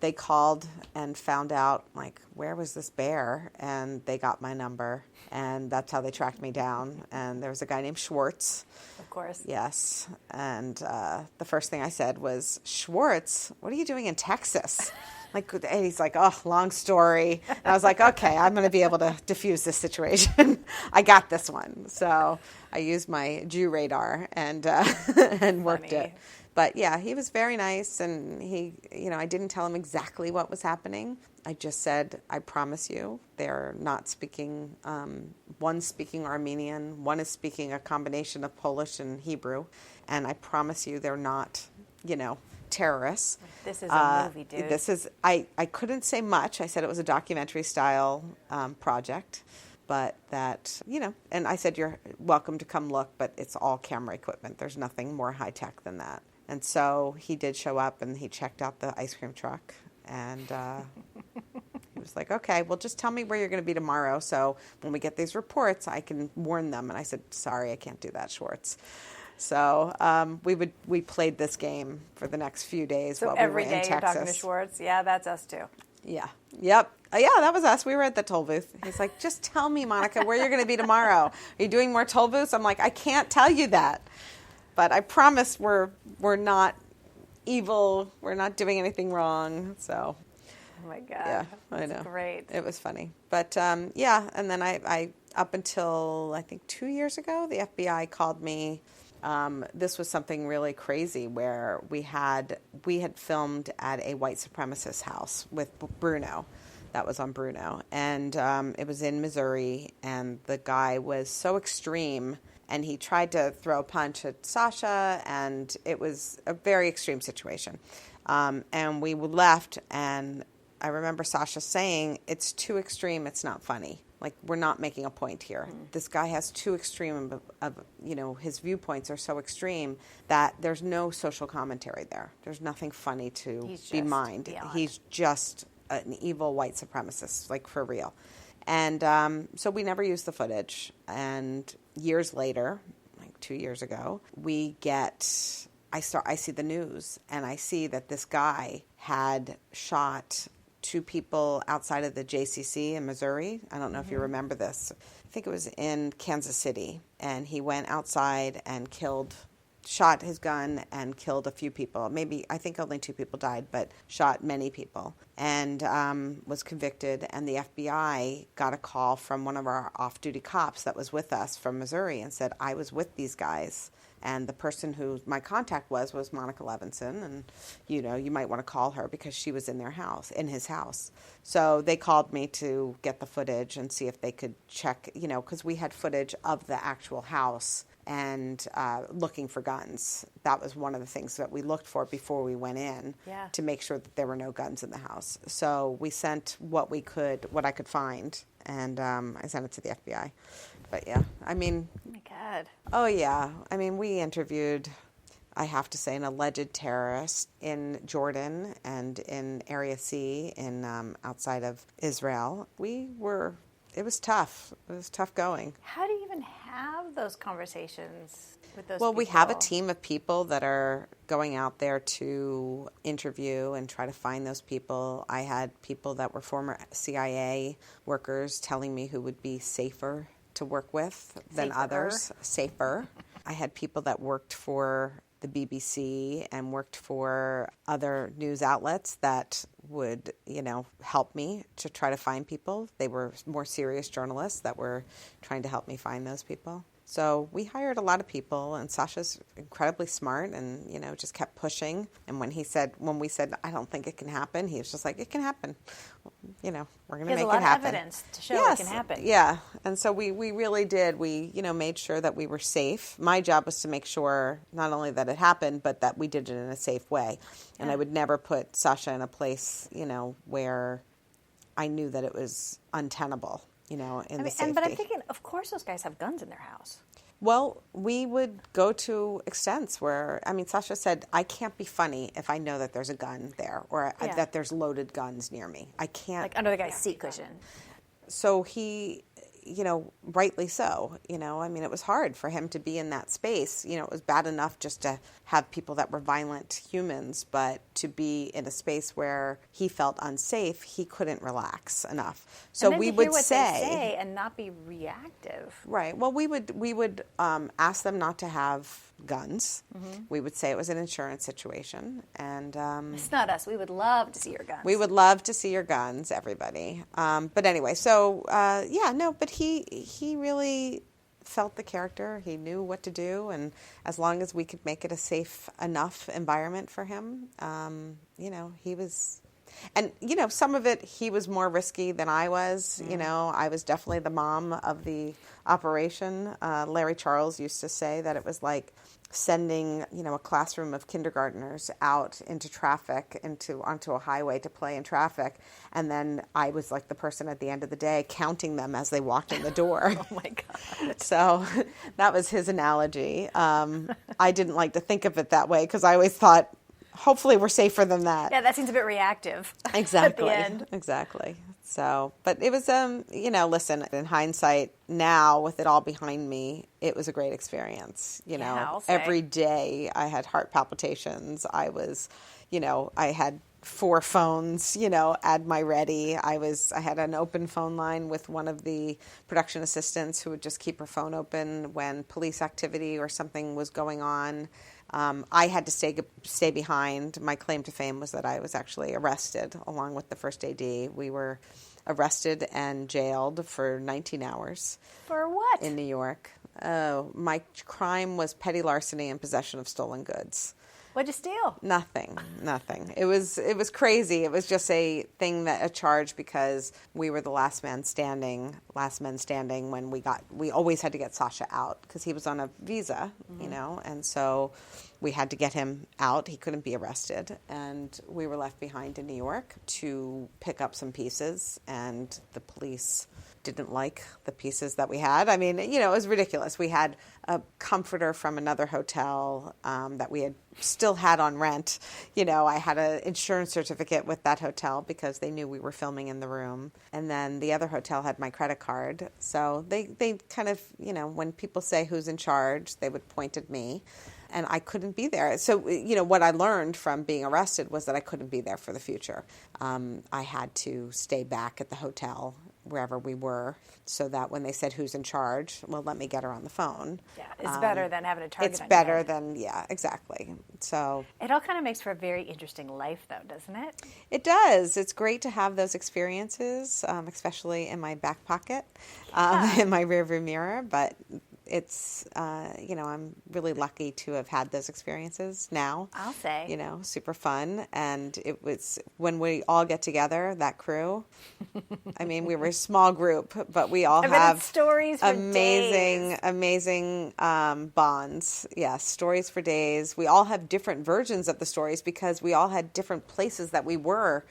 they called and found out, like, where was this bear? And they got my number, and that's how they tracked me down. And there was a guy named Schwartz. Of course. Yes. And the first thing I said was, Schwartz, what are you doing in Texas? Like, and he's like, oh, long story. And I was like, okay, I'm going to be able to diffuse this situation. I got this one. So I used my Jew radar and worked it. But yeah, he was very nice, and he, you know, I didn't tell him exactly what was happening. I just said, I promise you, they're not speaking, one's speaking Armenian, one is speaking a combination of Polish and Hebrew, and I promise you they're not, you know, terrorists. This is a movie, dude. This is, I couldn't say much. I said it was a documentary style project, but that, you know, and I said, you're welcome to come look, but it's all camera equipment. There's nothing more high tech than that. And so he did show up, and he checked out the ice cream truck, and he was like, okay, well, just tell me where you're going to be tomorrow, so when we get these reports, I can warn them. And I said, sorry, I can't do that, Schwartz. So we played this game for the next few days while we were in Texas. So every day you're talking to Schwartz? Yeah, that's us too. Yeah. Yep. Yeah, that was us. We were at the toll booth. He's like, just tell me, Monica, where you're going to be tomorrow. Are you doing more toll booths? I'm like, I can't tell you that. But I promise we're not evil. We're not doing anything wrong. So. Oh my God. Yeah, I know. That's great. It was funny. But yeah, and then I up until I think 2 years ago, the FBI called me. This was something really crazy where we had filmed at a white supremacist house with Bruno. That was on Bruno. And it was in Missouri, and the guy was so extreme and he tried to throw a punch at Sasha, and it was a very extreme situation. And we left, and I remember Sasha saying, "It's too extreme, it's not funny. Like, we're not making a point here. This guy has too extreme his viewpoints are so extreme that there's no social commentary there. There's nothing funny to be mined. He's just an evil white supremacist, like, for real." And so we never used the footage. And years later, like 2 years ago, I see the news, and I see that this guy had shot 2 people outside of the JCC in Missouri. I don't know if you remember this. I think it was in Kansas City. And he went outside and shot his gun and killed a few people. I think only 2 people died, but shot many people. And was convicted. And the FBI got a call from one of our off-duty cops that was with us from Missouri and said, "I was with these guys. And the person who my contact was Monica Levinson, and you might want to call her because she was in his house." So they called me to get the footage and see if they could check, because we had footage of the actual house and looking for guns. That was one of the things that we looked for before we went in to make sure that there were no guns in the house. So we sent what I could find, and I sent it to the FBI. But yeah, I mean... Oh, my God. Oh, yeah. I mean, we interviewed, I have to say, an alleged terrorist in Jordan and in Area C outside of Israel. It was tough. It was tough going. How do you even have those conversations with those people? Well, we have a team of people that are going out there to interview and try to find those people. I had people that were former CIA workers telling me who would be safer to work with than others. Safer. I had people that worked for the BBC and worked for other news outlets that would, help me to try to find people. They were more serious journalists that were trying to help me find those people. So we hired a lot of people, and Sasha's incredibly smart and, just kept pushing. And when we said, "I don't think it can happen," he was just like, "It can happen. We're going to make it happen." There's a lot of evidence to show it can happen. Yeah. And so we really did. We, made sure that we were safe. My job was to make sure not only that it happened, but that we did it in a safe way. And I would never put Sasha in a place, where I knew that it was untenable. The safety. But I'm thinking, of course those guys have guns in their house. Well, we would go to extents where, Sasha said, "I can't be funny if I know that there's a gun there or that there's loaded guns near me. I can't." Like under the guy's seat cushion. So he, rightly so, it was hard for him to be in that space. It was bad enough just to have people that were violent humans, but to be in a space where he felt unsafe, he couldn't relax enough. So we would they say and not be reactive. Right. Well, we would ask them not to have guns. Mm-hmm. We would say it was an insurance situation, and it's not us. We would love to see your guns. We would love to see your guns, everybody. But anyway, so but he really felt the character. He knew what to do, and as long as we could make it a safe enough environment for him, he was. And, some of it, he was more risky than I was. Mm. I was definitely the mom of the operation. Larry Charles used to say that it was like sending, a classroom of kindergartners out into traffic, onto a highway to play in traffic. And then I was like the person at the end of the day counting them as they walked in the door. Oh, my God. So that was his analogy. I didn't like to think of it that way because I always thought, hopefully we're safer than that. Yeah, that seems a bit reactive. Exactly. At the end. Exactly. So, but it was, listen, in hindsight, now with it all behind me, it was a great experience. Every day I had heart palpitations. I was, I had 4 phones, at my ready. I had an open phone line with one of the production assistants who would just keep her phone open when police activity or something was going on. I had to stay behind. My claim to fame was that I was actually arrested along with the first AD. We were arrested and jailed for 19 hours. For what? In New York. My crime was petty larceny and possession of stolen goods. What'd you steal? Nothing. It was crazy. It was just a charge because we were the last men standing when we always had to get Sasha out because he was on a visa, and so we had to get him out. He couldn't be arrested, and we were left behind in New York to pick up some pieces, and the police didn't like the pieces that we had. I mean, it was ridiculous. We had a comforter from another hotel that we had still had on rent. I had an insurance certificate with that hotel because they knew we were filming in the room. And then the other hotel had my credit card. So they kind of, when people say who's in charge, they would point at me. And I couldn't be there. So, what I learned from being arrested was that I couldn't be there for the future. I had to stay back at the hotel, wherever we were, so that when they said who's in charge, well, let me get her on the phone. Yeah, it's better than having a target It's on better your head. than, yeah, exactly. So it all kind of makes for a very interesting life, though, doesn't it? It does. It's great to have those experiences, especially in my back pocket, in my rearview mirror, but it's, I'm really lucky to have had those experiences now. I'll say. Super fun. And it was, when we all get together, that crew, I mean, we were a small group, but we all have stories for amazing bonds. Yes, stories for days. We all have different versions of the stories because we all had different places that we were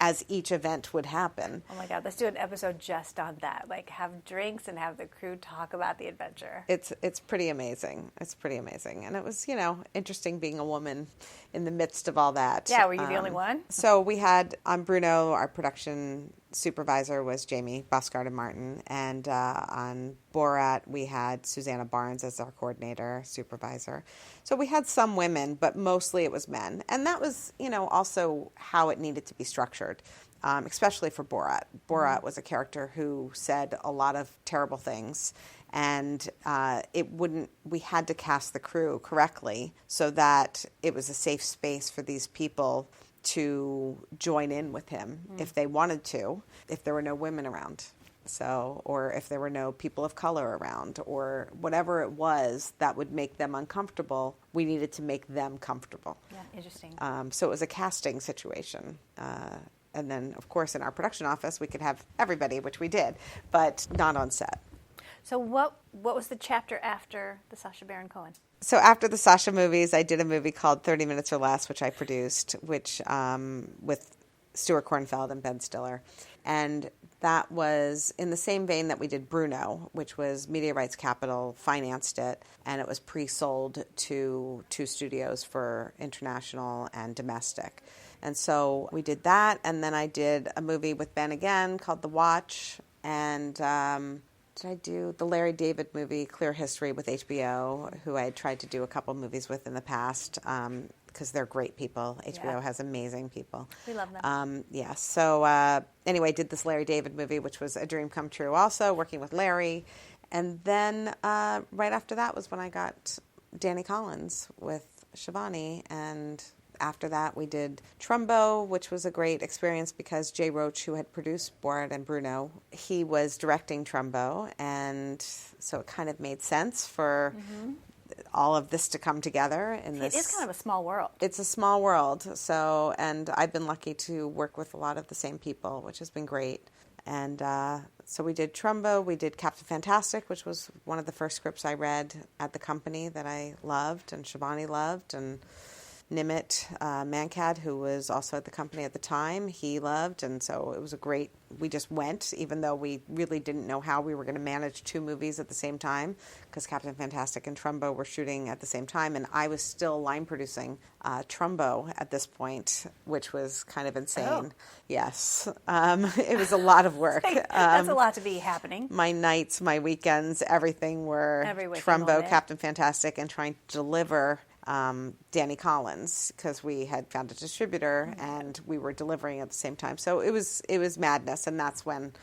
as each event would happen. Oh my God, let's do an episode just on that. Like have drinks and have the crew talk about the adventure. It's pretty amazing. It's pretty amazing. And it was, interesting being a woman in the midst of all that. Yeah, were you the only one? So we had, on Bruno, our production supervisor was Jamie Boscard and Martin. And on Borat, we had Susanna Barnes as our coordinator, supervisor. So we had some women, but mostly it was men. And that was, also how it needed to be structured, especially for Borat. Borat was a character who said a lot of terrible things. And we had to cast the crew correctly so that it was a safe space for these people to join in with him if they wanted to, if there were no women around. So, or if there were no people of color around, or whatever it was that would make them uncomfortable, we needed to make them comfortable. Yeah, interesting. So it was a casting situation. And then, of course, in our production office, we could have everybody, which we did, but not on set. So what was the chapter after the Sacha Baron Cohen? So after the Sasha movies, I did a movie called 30 Minutes or Less, which I produced, which with Stuart Kornfeld and Ben Stiller. And that was in the same vein that we did Bruno, which was Media Rights Capital financed it, and it was pre-sold to 2 studios for international and domestic. And so we did that, and then I did a movie with Ben again called The Watch, and did I do the Larry David movie, Clear History, with HBO, who I had tried to do a couple movies with in the past, because they're great people. HBO has amazing people. We love them. So anyway, I did this Larry David movie, which was a dream come true also, working with Larry. And then right after that was when I got Danny Collins with Shivani, and after that, we did Trumbo, which was a great experience because Jay Roach, who had produced Borat and Bruno, he was directing Trumbo, and so it kind of made sense for all of this to come together. It is kind of a small world. It's a small world, so, and I've been lucky to work with a lot of the same people, which has been great. And so we did Trumbo, we did Captain Fantastic, which was one of the first scripts I read at the company that I loved, and Shivani loved, and Nimit Mankad, who was also at the company at the time, he loved, and so it was a great, we just went, even though we really didn't know how we were going to manage 2 movies at the same time, because Captain Fantastic and Trumbo were shooting at the same time, and I was still line producing Trumbo at this point, which was kind of insane. Oh. Yes. It was a lot of work. That's a lot to be happening. My nights, my weekends, everything were Trumbo, Captain Fantastic, and trying to deliver Danny Collins, because we had found a distributor and we were delivering at the same time. So it was madness, and that's when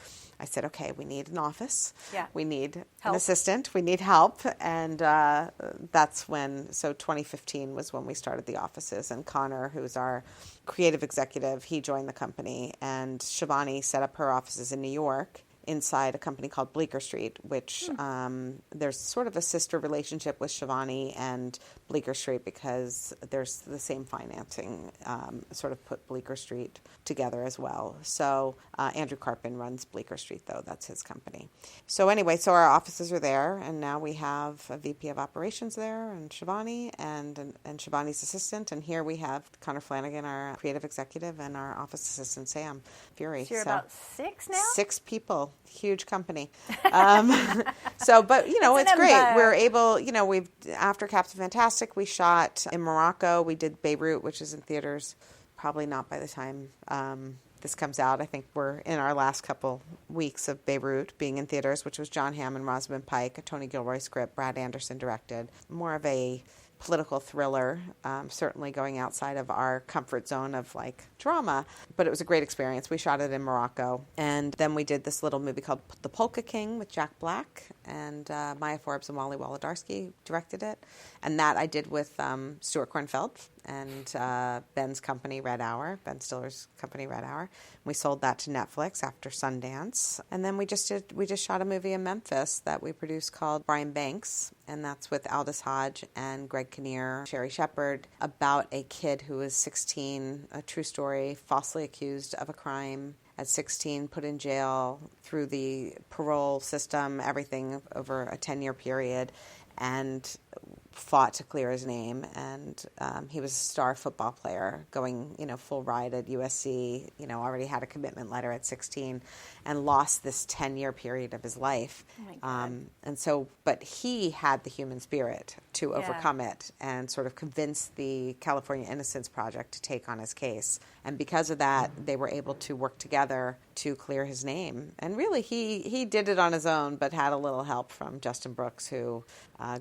I said, okay, we need an office. Yeah. We need help. An assistant. We need help. And that's when, so 2015 was when we started the offices. And Connor, who's our creative executive, he joined the company. And Shivani set up her offices in New York. inside a company called Bleecker Street, which there's sort of a sister relationship with Shivani and Bleecker Street because there's the same financing sort of put Bleecker Street together as well. So Andrew Karpin runs Bleecker Street, though. That's his company. So anyway, so our offices are there, and now we have a VP of operations there, and Shivani, and Shivani's assistant, and here we have Connor Flanagan, our creative executive, and our office assistant, Sam Fury. So you're about 6 now? 6 people. Huge company. But, it's great. We're able, we've, after Captain Fantastic, we shot in Morocco. We did Beirut, which is in theaters. Probably not by the time this comes out. I think we're in our last couple weeks of Beirut being in theaters, which was John Hamm and Rosamund Pike, a Tony Gilroy script, Brad Anderson directed. More of a political thriller, certainly going outside of our comfort zone of drama, but it was a great experience. We shot it in Morocco, and then we did this little movie called The Polka King with Jack Black, and Maya Forbes and Wally Wolodarski directed it, and that I did with Stuart Kornfeld and Ben's company, Red Hour, Ben Stiller's company, Red Hour. We sold that to Netflix after Sundance, and then we just shot a movie in Memphis that we produced called Brian Banks, and that's with Aldous Hodge and Greg Kinnear, Sherry Shepard, about a kid who was 16, a true story, falsely accused of a crime at 16, put in jail through the parole system, everything over a 10-year period, and fought to clear his name. And he was a star football player going, full ride at USC, already had a commitment letter at 16 and lost this 10-year period of his life. Oh my God. And so, but he had the human spirit to overcome it and sort of convince the California Innocence Project to take on his case. And because of that, they were able to work together to clear his name. And really, he did it on his own, but had a little help from Justin Brooks, who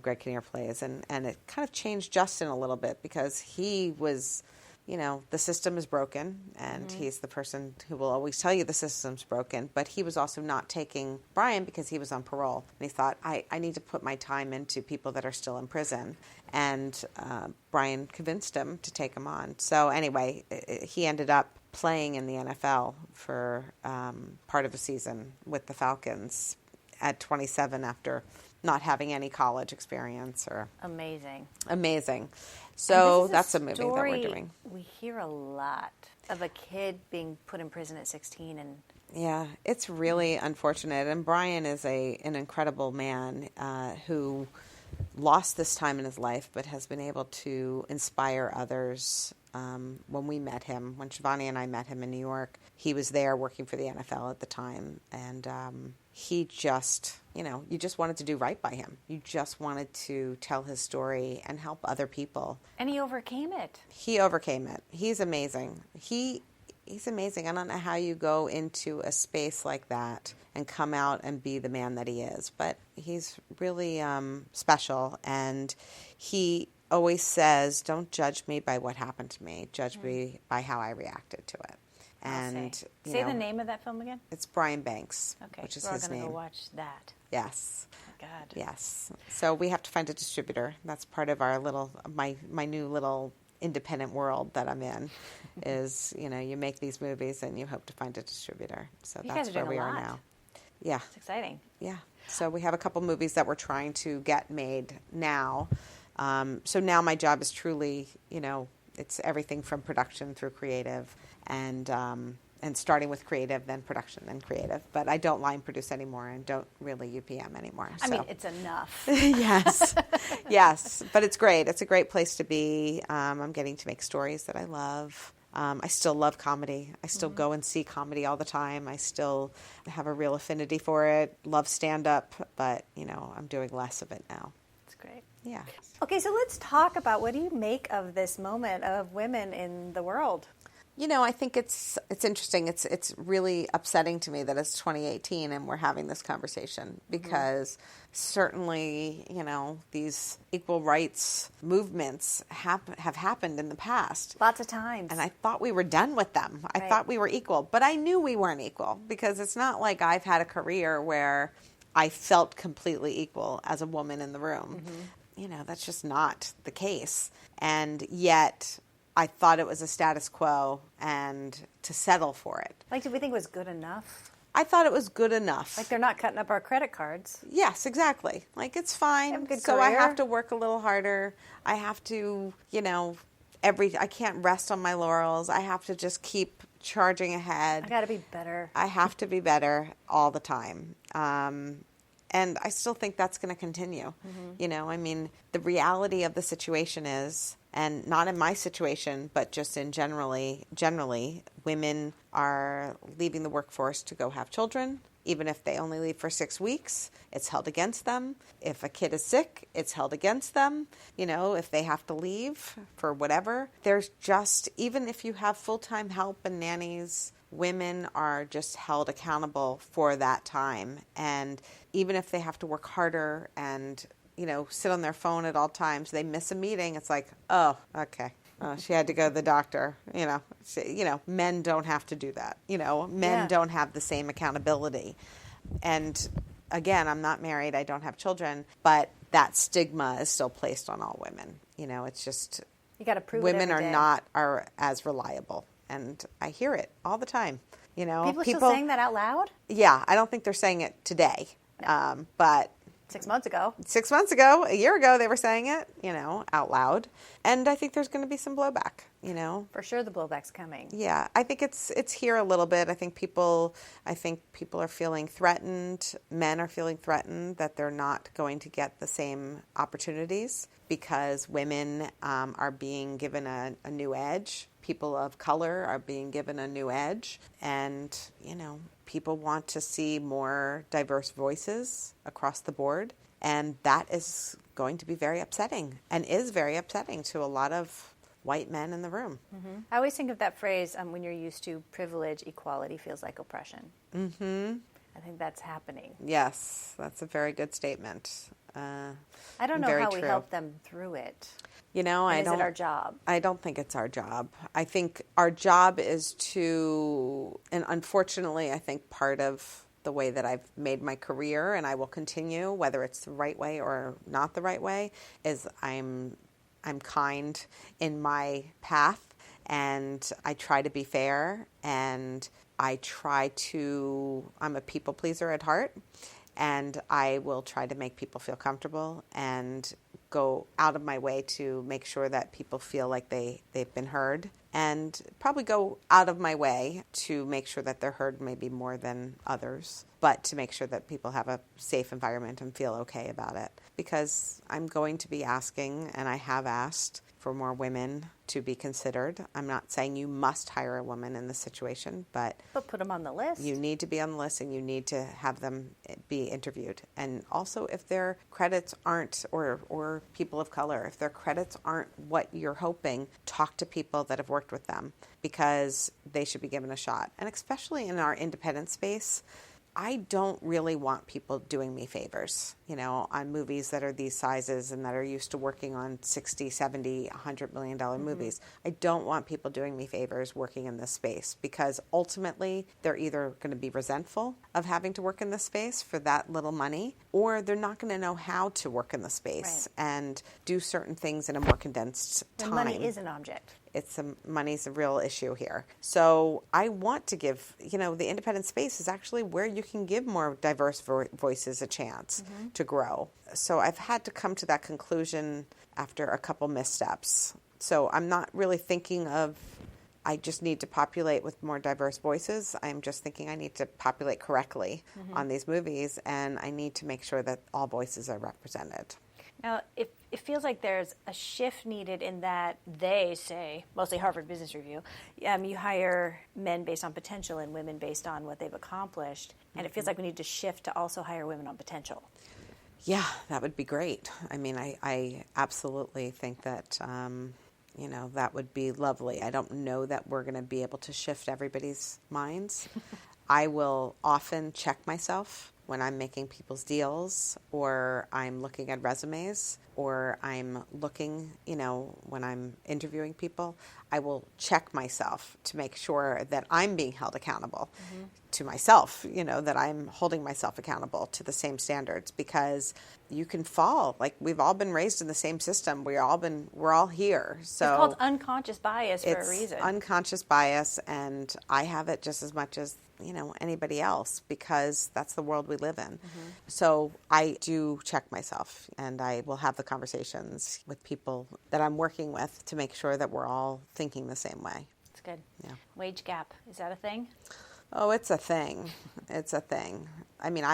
Greg Kinnear plays. And it kind of changed Justin a little bit because he was, the system is broken, and he's the person who will always tell you the system's broken. But he was also not taking Brian because he was on parole. And he thought, I need to put my time into people that are still in prison. And Brian convinced him to take him on. So anyway, he ended up playing in the NFL for part of a season with the Falcons at 27 after not having any college experience. Amazing. So that's a movie that we're doing. We hear a lot of a kid being put in prison at 16 and... Yeah, it's really unfortunate. And Brian is an incredible man who lost this time in his life, but has been able to inspire others. When we met him, when Shivani and I met him in New York, he was there working for the NFL at the time. And he just, you just wanted to do right by him. You just wanted to tell his story and help other people. And he overcame it. He's amazing. He's amazing. I don't know how you go into a space like that and come out and be the man that he is, but he's really special. And he always says, don't judge me by what happened to me. Judge me by how I reacted to it. And say the name of that film again. It's Brian Banks, okay, which is we're his gonna name. Go watch that. Yes. Oh God. Yes. So we have to find a distributor. That's part of our my new little independent world that I'm in. Is you make these movies and you hope to find a distributor. So that's where we are now. Yeah. It's exciting. Yeah. So we have a couple movies that we're trying to get made now. So now my job is truly, it's everything from production through creative and starting with creative, then production, then creative. But I don't line produce anymore and don't really UPM anymore. I mean, it's enough. Yes. But it's great. It's a great place to be. I'm getting to make stories that I love. I still love comedy. I still go and see comedy all the time. I still have a real affinity for it, love stand-up, but, I'm doing less of it now. That's great. Yeah. Okay, so let's talk about what do you make of this moment of women in the world? I think it's interesting. It's really upsetting to me that it's 2018 and we're having this conversation because certainly, these equal rights movements have happened in the past. Lots of times. And I thought we were done with them. Right. I thought we were equal, but I knew we weren't equal because it's not like I've had a career where I felt completely equal as a woman in the room. That's just not the case. And yet I thought it was a status quo and to settle for it. Did we think it was good enough? I thought it was good enough. Like they're not cutting up our credit cards. Yes, exactly. Like it's fine. So I have to work a little harder. I have to, I can't rest on my laurels. I have to just keep charging ahead. I got to be better. I have to be better all the time. And I still think that's going to continue. The reality of the situation is, and not in my situation, but just in generally, women are leaving the workforce to go have children. Even if they only leave for 6 weeks, it's held against them. If a kid is sick, it's held against them. If they have to leave for whatever, there's just, even if you have full-time help and nannies, women are just held accountable for that time. And even if they have to work harder and, sit on their phone at all times, they miss a meeting, it's like, oh, okay. She had to go to the doctor. Men don't have to do that. Men don't have the same accountability. And again, I'm not married. I don't have children. But that stigma is still placed on all women. It's just you got to prove women it every day. are as reliable. And I hear it all the time. People are still saying that out loud? Yeah, I don't think they're saying it today. No. But 6 months ago. 6 months ago, a year ago, they were saying it, out loud. And I think there's going to be some blowback, For sure the blowback's coming. Yeah, I think it's here a little bit. I think people are feeling threatened. Men are feeling threatened that they're not going to get the same opportunities because women are being given a new edge. People of color are being given a new edge. And, people want to see more diverse voices across the board. And that is going to be very upsetting and is very upsetting to a lot of white men in the room. Mm-hmm. I always think of that phrase, when you're used to privilege, equality feels like oppression. Mm-hmm. I think that's happening. Yes, that's a very good statement. I don't know how we help them through it. Is it our job? I don't think it's our job. I think our job is to, and unfortunately, I think part of the way that I've made my career, and I will continue, whether it's the right way or not the right way, is I'm kind in my path, and I try to be fair, and I'm a people pleaser at heart, and I will try to make people feel comfortable and go out of my way to make sure that people feel like they've been heard, and probably go out of my way to make sure that they're heard maybe more than others, but to make sure that people have a safe environment and feel okay about it. Because I'm going to be asking, and I have asked, for more women to be considered. I'm not saying you must hire a woman in this situation, but put them on the list. You need to be on the list, and you need to have them be interviewed. And also, if their credits aren't, or people of color, if their credits aren't what you're hoping, talk to people that have worked with them, because they should be given a shot. And especially in our independent space, I don't really want people doing me favors, on movies that are these sizes and that are used to working on 60, 70, $100 million movies. I don't want people doing me favors working in this space, because ultimately they're either going to be resentful of having to work in this space for that little money, or they're not going to know how to work in the space and do certain things in a more condensed time. Money is an object. Money's a real issue here. So I want to give, the independent space is actually where you can give more diverse voices a chance to grow. So I've had to come to that conclusion after a couple missteps. So I'm not really thinking of, I just need to populate with more diverse voices. I'm just thinking I need to populate correctly on these movies, and I need to make sure that all voices are represented. Now, it feels like there's a shift needed in that they say, mostly Harvard Business Review, you hire men based on potential and women based on what they've accomplished. And it feels like we need to shift to also hire women on potential. Yeah, that would be great. I mean, I absolutely think that, that would be lovely. I don't know that we're going to be able to shift everybody's minds. I will often check myself when I'm making people's deals, or I'm looking at resumes, or I'm looking, when I'm interviewing people, I will check myself to make sure that I'm being held accountable to myself, that I'm holding myself accountable to the same standards, because you can fall. Like, we've all been raised in the same system. We're all here. So it's called unconscious bias for a reason. It's unconscious bias, and I have it just as much as anybody else, because that's the world we live in. So I do check myself, and I will have the conversations with people that I'm working with to make sure that we're all thinking the same way. That's good. Yeah. Wage gap, is that a thing? Oh, it's a thing. It's a thing. I mean,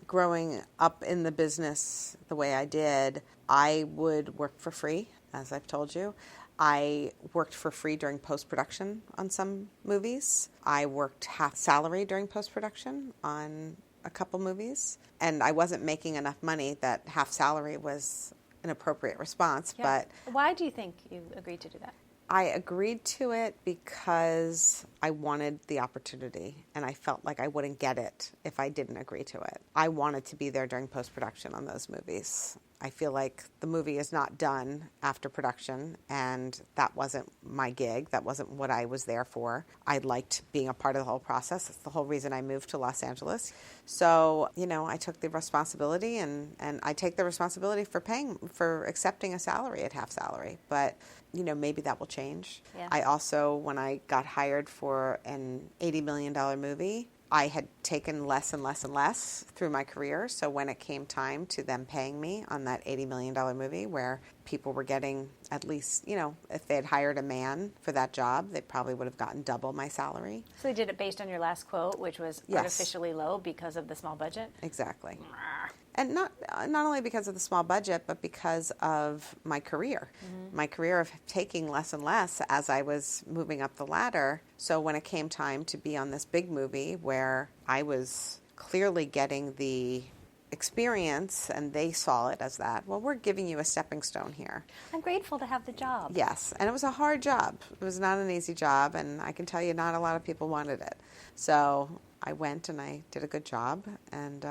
growing up in the business the way I did, I would work for free, as I've told you. I worked for free during post-production on some movies. I worked half salary during post-production on a couple movies. And I wasn't making enough money that half salary was an appropriate response. Yeah. But why do you think you agreed to do that? I agreed to it because I wanted the opportunity, and I felt like I wouldn't get it if I didn't agree to it. I wanted to be there during post-production on those movies. I feel like the movie is not done after production, and that wasn't my gig. That wasn't what I was there for. I liked being a part of the whole process. That's the whole reason I moved to Los Angeles. So, I took the responsibility, and I take the responsibility for accepting a salary at half salary. But maybe that will change. Yeah. I also, when I got hired for an $80 million movie, I had taken less and less and less through my career. So when it came time to them paying me on that $80 million movie, where people were getting at least, if they had hired a man for that job, they probably would have gotten double my salary. So they did it based on your last quote, which was artificially low because of the small budget? Exactly. And not only because of the small budget, but because of my career. My career of taking less and less as I was moving up the ladder. So when it came time to be on this big movie where I was clearly getting the experience and they saw it as that, well, we're giving you a stepping stone here. I'm grateful to have the job. Yes, and it was a hard job. It was not an easy job, and I can tell you not a lot of people wanted it. So I went and I did a good job, and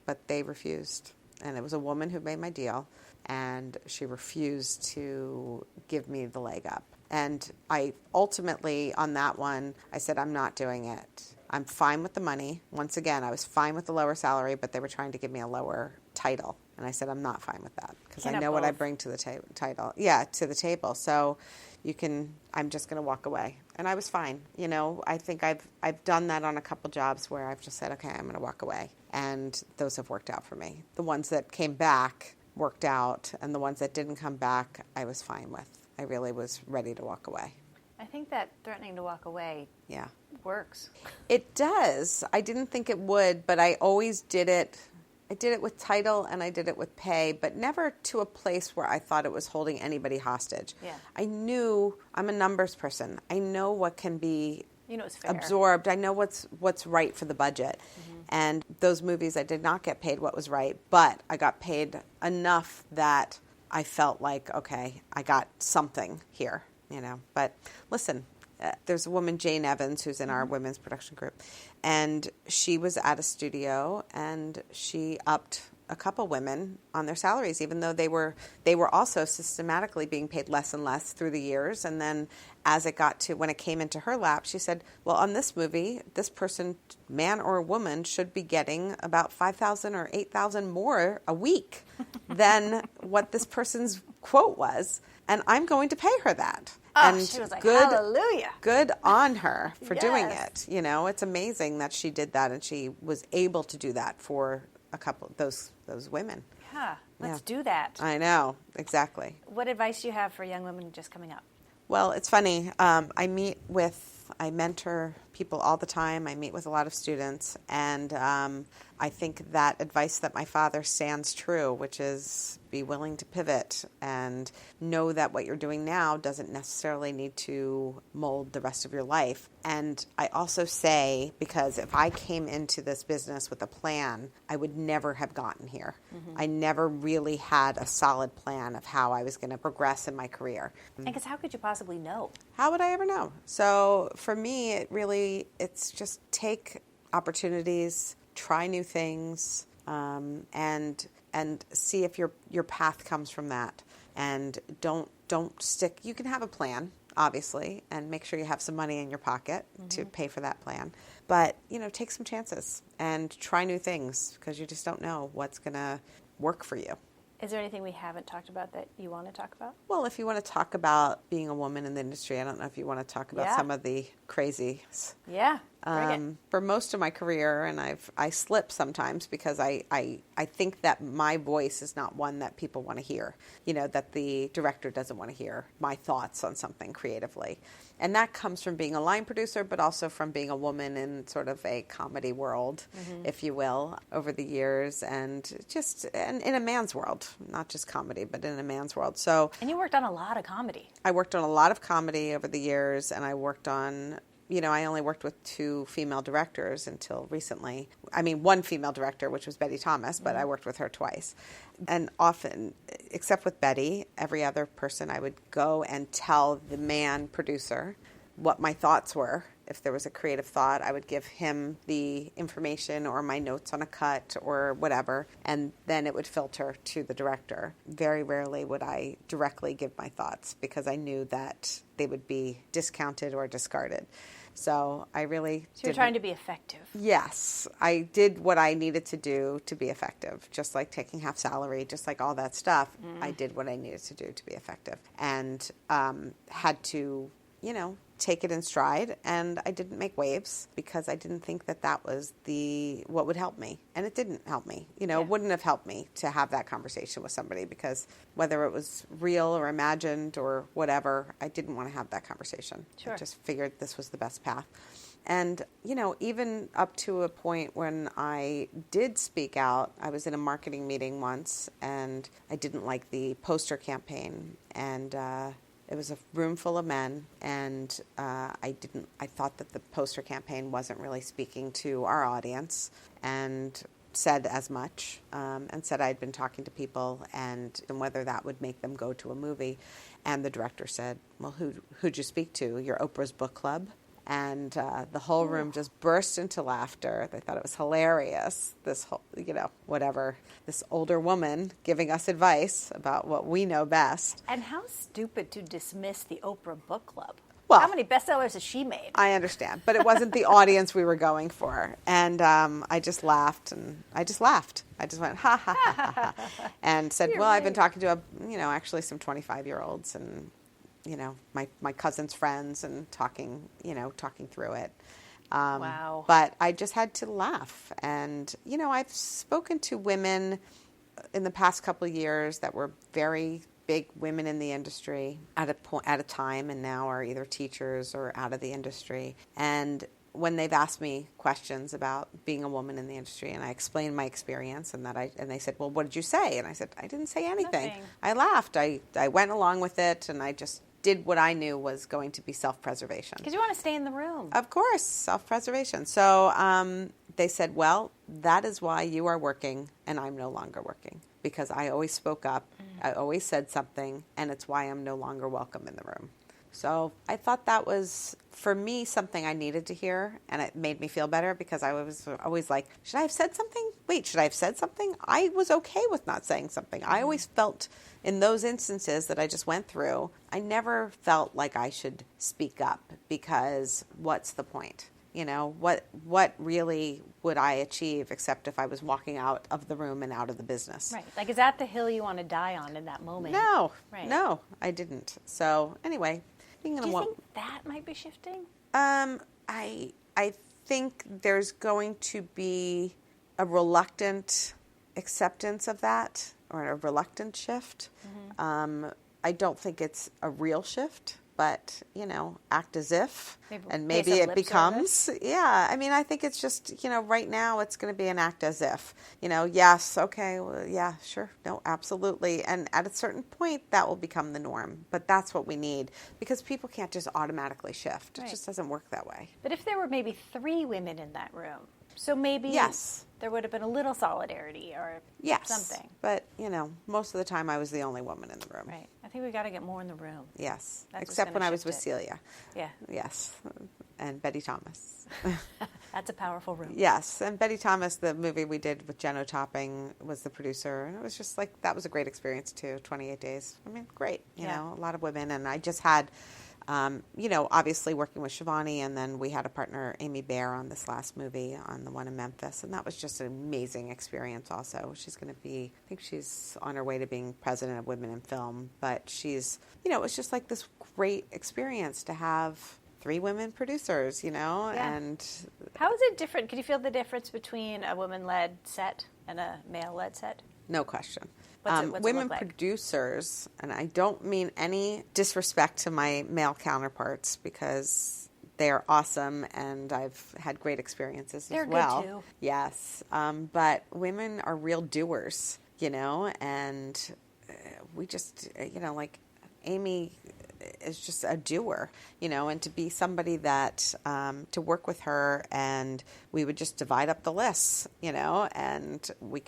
but they refused. And it was a woman who made my deal, and she refused to give me the leg up. And I ultimately, on that one, I said, I'm not doing it. I'm fine with the money. Once again, I was fine with the lower salary, but they were trying to give me a lower title. And I said, I'm not fine with that, because I know what I bring to the title. Yeah, to the table. So I'm just going to walk away. And I was fine. I think I've done that on a couple jobs where I've just said, okay, I'm going to walk away. And those have worked out for me. The ones that came back worked out, and the ones that didn't come back, I was fine with. I really was ready to walk away. I think that threatening to walk away works. It does. I didn't think it would, but I always did it. I did it with title and I did it with pay, but never to a place where I thought it was holding anybody hostage. Yeah. I knew I'm a numbers person. I know what can be it's fair. Absorbed. I know what's right for the budget. And those movies, I did not get paid what was right, but I got paid enough that I felt like, okay, I got something here, But listen, there's a woman, Jane Evans, who's in our women's production group, and she was at a studio, and she upped a couple women on their salaries, even though they were also systematically being paid less and less through the years. And then as it got to when it came into her lap, she said, well, on this movie, this person, man or woman, should be getting about $5,000 or $8,000 more a week than what this person's quote was. And I'm going to pay her that. Oh, and she was like, hallelujah. Good on her for doing Yes. it. It's amazing that she did that, and she was able to do that for a couple of those women. Yeah, let's do that. I know, exactly. What advice do you have for young women just coming up? Well, it's funny. I mentor people all the time. I meet with a lot of students, and I think that advice that my father stands true, which is be willing to pivot and know that what you're doing now doesn't necessarily need to mold the rest of your life. And I also say, because if I came into this business with a plan, I would never have gotten here. I never really had a solid plan of how I was going to progress in my career. Because how could you possibly know? How would I ever know? So for me, it's just take opportunities, try new things, and see if your path comes from that. And don't stick. You can have a plan, obviously, and make sure you have some money in your pocket to pay for that plan. But take some chances and try new things, because you just don't know what's going to work for you. Is there anything we haven't talked about that you want to talk about? Well, if you want to talk about being a woman in the industry, I don't know if you want to talk about some of the crazies. Yeah. For most of my career, and I slip sometimes because I think that my voice is not one that people want to hear, that the director doesn't want to hear my thoughts on something creatively. And that comes from being a line producer, but also from being a woman in sort of a comedy world, if you will, over the years, and just in a man's world, not just comedy, but in a man's world. So, and you worked on a lot of comedy. I worked on a lot of comedy over the years, and I worked on, I only worked with 2 female directors until recently. I mean, 1 female director, which was Betty Thomas, but I worked with her twice. And often, except with Betty, every other person, I would go and tell the man producer what my thoughts were. If there was a creative thought, I would give him the information or my notes on a cut or whatever, and then it would filter to the director. Very rarely would I directly give my thoughts because I knew that they would be discounted or discarded. So I really So you're trying to be effective. Yes. I did what I needed to do to be effective, just like taking half salary, just like all that stuff. I did what I needed to do to be effective and had to, take it in stride. And I didn't make waves because I didn't think that was what would help me. And it didn't help me. It wouldn't have helped me to have that conversation with somebody because whether it was real or imagined or whatever, I didn't want to have that conversation. Sure. I just figured this was the best path. And, even up to a point when I did speak out, I was in a marketing meeting once and I didn't like the poster campaign. And it was a room full of men, and I thought that the poster campaign wasn't really speaking to our audience, and said as much, and said I'd been talking to people and whether that would make them go to a movie. And the director said, well, who'd you speak to? Your Oprah's book club? And the whole room just burst into laughter. They thought it was hilarious, this whole, this older woman giving us advice about what we know best. And how stupid to dismiss the Oprah Book Club. Well, how many bestsellers has she made? I understand, but it wasn't the audience we were going for. And I just laughed, and I just laughed. I just went, ha, ha, ha, ha, ha, and said, You're well, right. I've been talking to, actually some 25-year-olds and, my cousin's friends and talking through it. Wow. But I just had to laugh. And, I've spoken to women in the past couple of years that were very big women in the industry at a time, and now are either teachers or out of the industry. And when they've asked me questions about being a woman in the industry, and I explained my experience, and they said, well, what did you say? And I said, I didn't say anything. Nothing. I laughed. I went along with it, and I just did what I knew was going to be self-preservation. Because you want to stay in the room. Of course, self-preservation. So they said, well, that is why you are working and I'm no longer working. Because I always spoke up, I always said something, and it's why I'm no longer welcome in the room. So I thought that was, for me, something I needed to hear, and it made me feel better because I was always like, should I have said something? Wait, should I have said something? I was okay with not saying something. I always felt in those instances that I just went through, I never felt like I should speak up because what's the point? What really would I achieve except if I was walking out of the room and out of the business? Right. Like, is that the hill you want to die on in that moment? No. Right. No, I didn't. So anyway. Do you think that might be shifting? I think there's going to be a reluctant acceptance of that, or a reluctant shift. Mm-hmm. I don't think it's a real shift, but, act as if, and maybe it becomes, service. Yeah. I mean, I think it's just, right now it's going to be an act as if, yes, okay, well, yeah, sure, no, absolutely. And at a certain point, that will become the norm. But that's what we need, because people can't just automatically shift. Right. It just doesn't work that way. But if there were maybe 3 women in that room, so maybe yes. there would have been a little solidarity or something. But, most of the time I was the only woman in the room. Right. I think we got to get more in the room. Yes. That's except when I was with Celia. Yeah. Yes. And Betty Thomas. That's a powerful room. Yes. And Betty Thomas, the movie we did with Jenno Topping, was the producer. And it was just like, that was a great experience too. 28 days. I mean, great. You know, a lot of women. And I just had... obviously working with ShivHani, and then we had a partner, Amy Baer, on this last movie, on the one in Memphis, and that was just an amazing experience also. She's going to be, I think she's on her way to being president of Women in Film, but she's, it was just like this great experience to have 3 women producers, Yeah. and How is it different? Could you feel the difference between a woman-led set and a male-led set? no question. What's it Women look like? producers, and I don't mean any disrespect to my male counterparts because they are awesome and I've had great experiences They're as well. good too. Yes. But women are real doers, and we just, like Amy is just a doer, and to be somebody that, to work with her and we would just divide up the lists, and we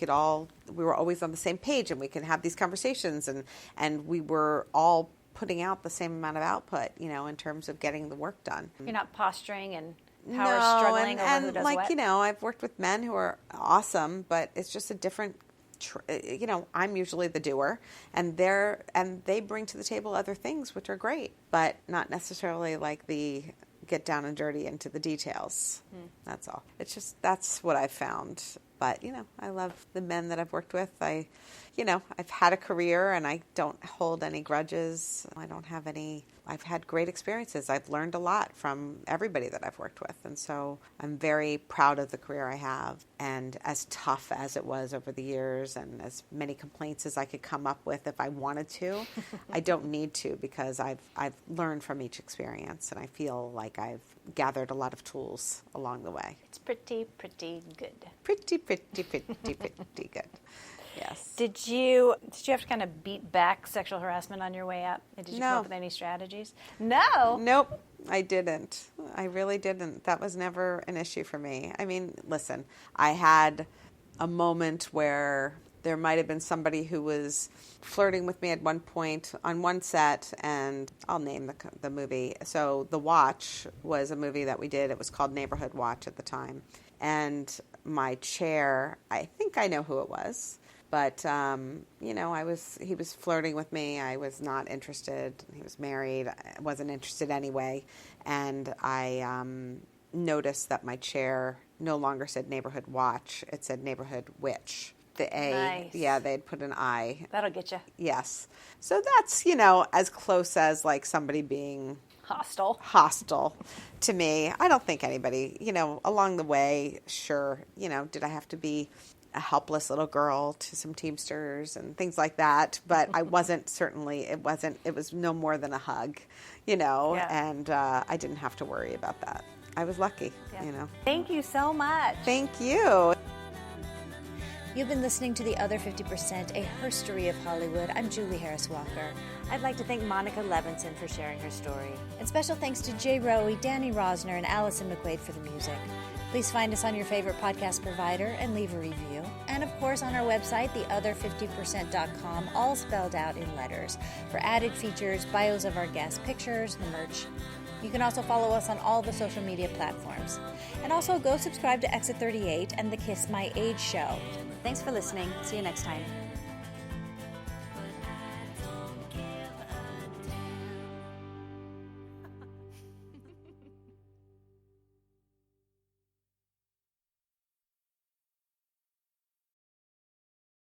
were always on the same page and we could have these conversations and we were all putting out the same amount of output, in terms of getting the work done. You're not posturing and power struggling over who and does like, what? I've worked with men who are awesome, but it's just a different I'm usually the doer, and they bring to the table other things which are great, but not necessarily like the get down and dirty into the details. That's all. It's just that's what I've found. But I love the men that I've worked with. I've had a career and I don't hold any grudges. I've had great experiences. I've learned a lot from everybody that I've worked with. And so I'm very proud of the career I have. And as tough as it was over the years and as many complaints as I could come up with if I wanted to, I don't need to because I've learned from each experience. And I feel like I've gathered a lot of tools along the way. It's pretty good. Pretty good. Yes. Did you have to kind of beat back sexual harassment on your way up? And did you come No. up with any strategies? No. Nope, I didn't. I really didn't. That was never an issue for me. I mean, listen, I had a moment where there might have been somebody who was flirting with me at one point on one set, and I'll name the movie. So The Watch was a movie that we did. It was called Neighborhood Watch at the time. And my chair, I think I know who it was. But, he was flirting with me. I was not interested. He was married. I wasn't interested anyway. And I noticed that my chair no longer said Neighborhood Watch. It said Neighborhood Witch. The A, Nice. yeah, they'd put an I. That'll get you. Yes. So that's, as close as like somebody being hostile to me. I don't think anybody, along the way, sure, did I have to be a helpless little girl to some Teamsters and things like that, but I wasn't it was no more than a hug, Yeah. and I didn't have to worry about that. I was lucky, Yeah. Thank you so much. Thank you. You've been listening to The Other 50%, a herstory of Hollywood. I'm Julie Harris Walker. I'd like to thank Monica Levinson for sharing her story. And special thanks to Jay Rowe, Danny Rosner, and Allison McQuaid for the music. Please find us on your favorite podcast provider and leave a review. And of course on our website, theother50%.com, all spelled out in letters, for added features, bios of our guests, pictures, the merch. You can also follow us on all the social media platforms. And also go subscribe to Exit 38 and the Kiss My Age show. Thanks for listening. See you next time.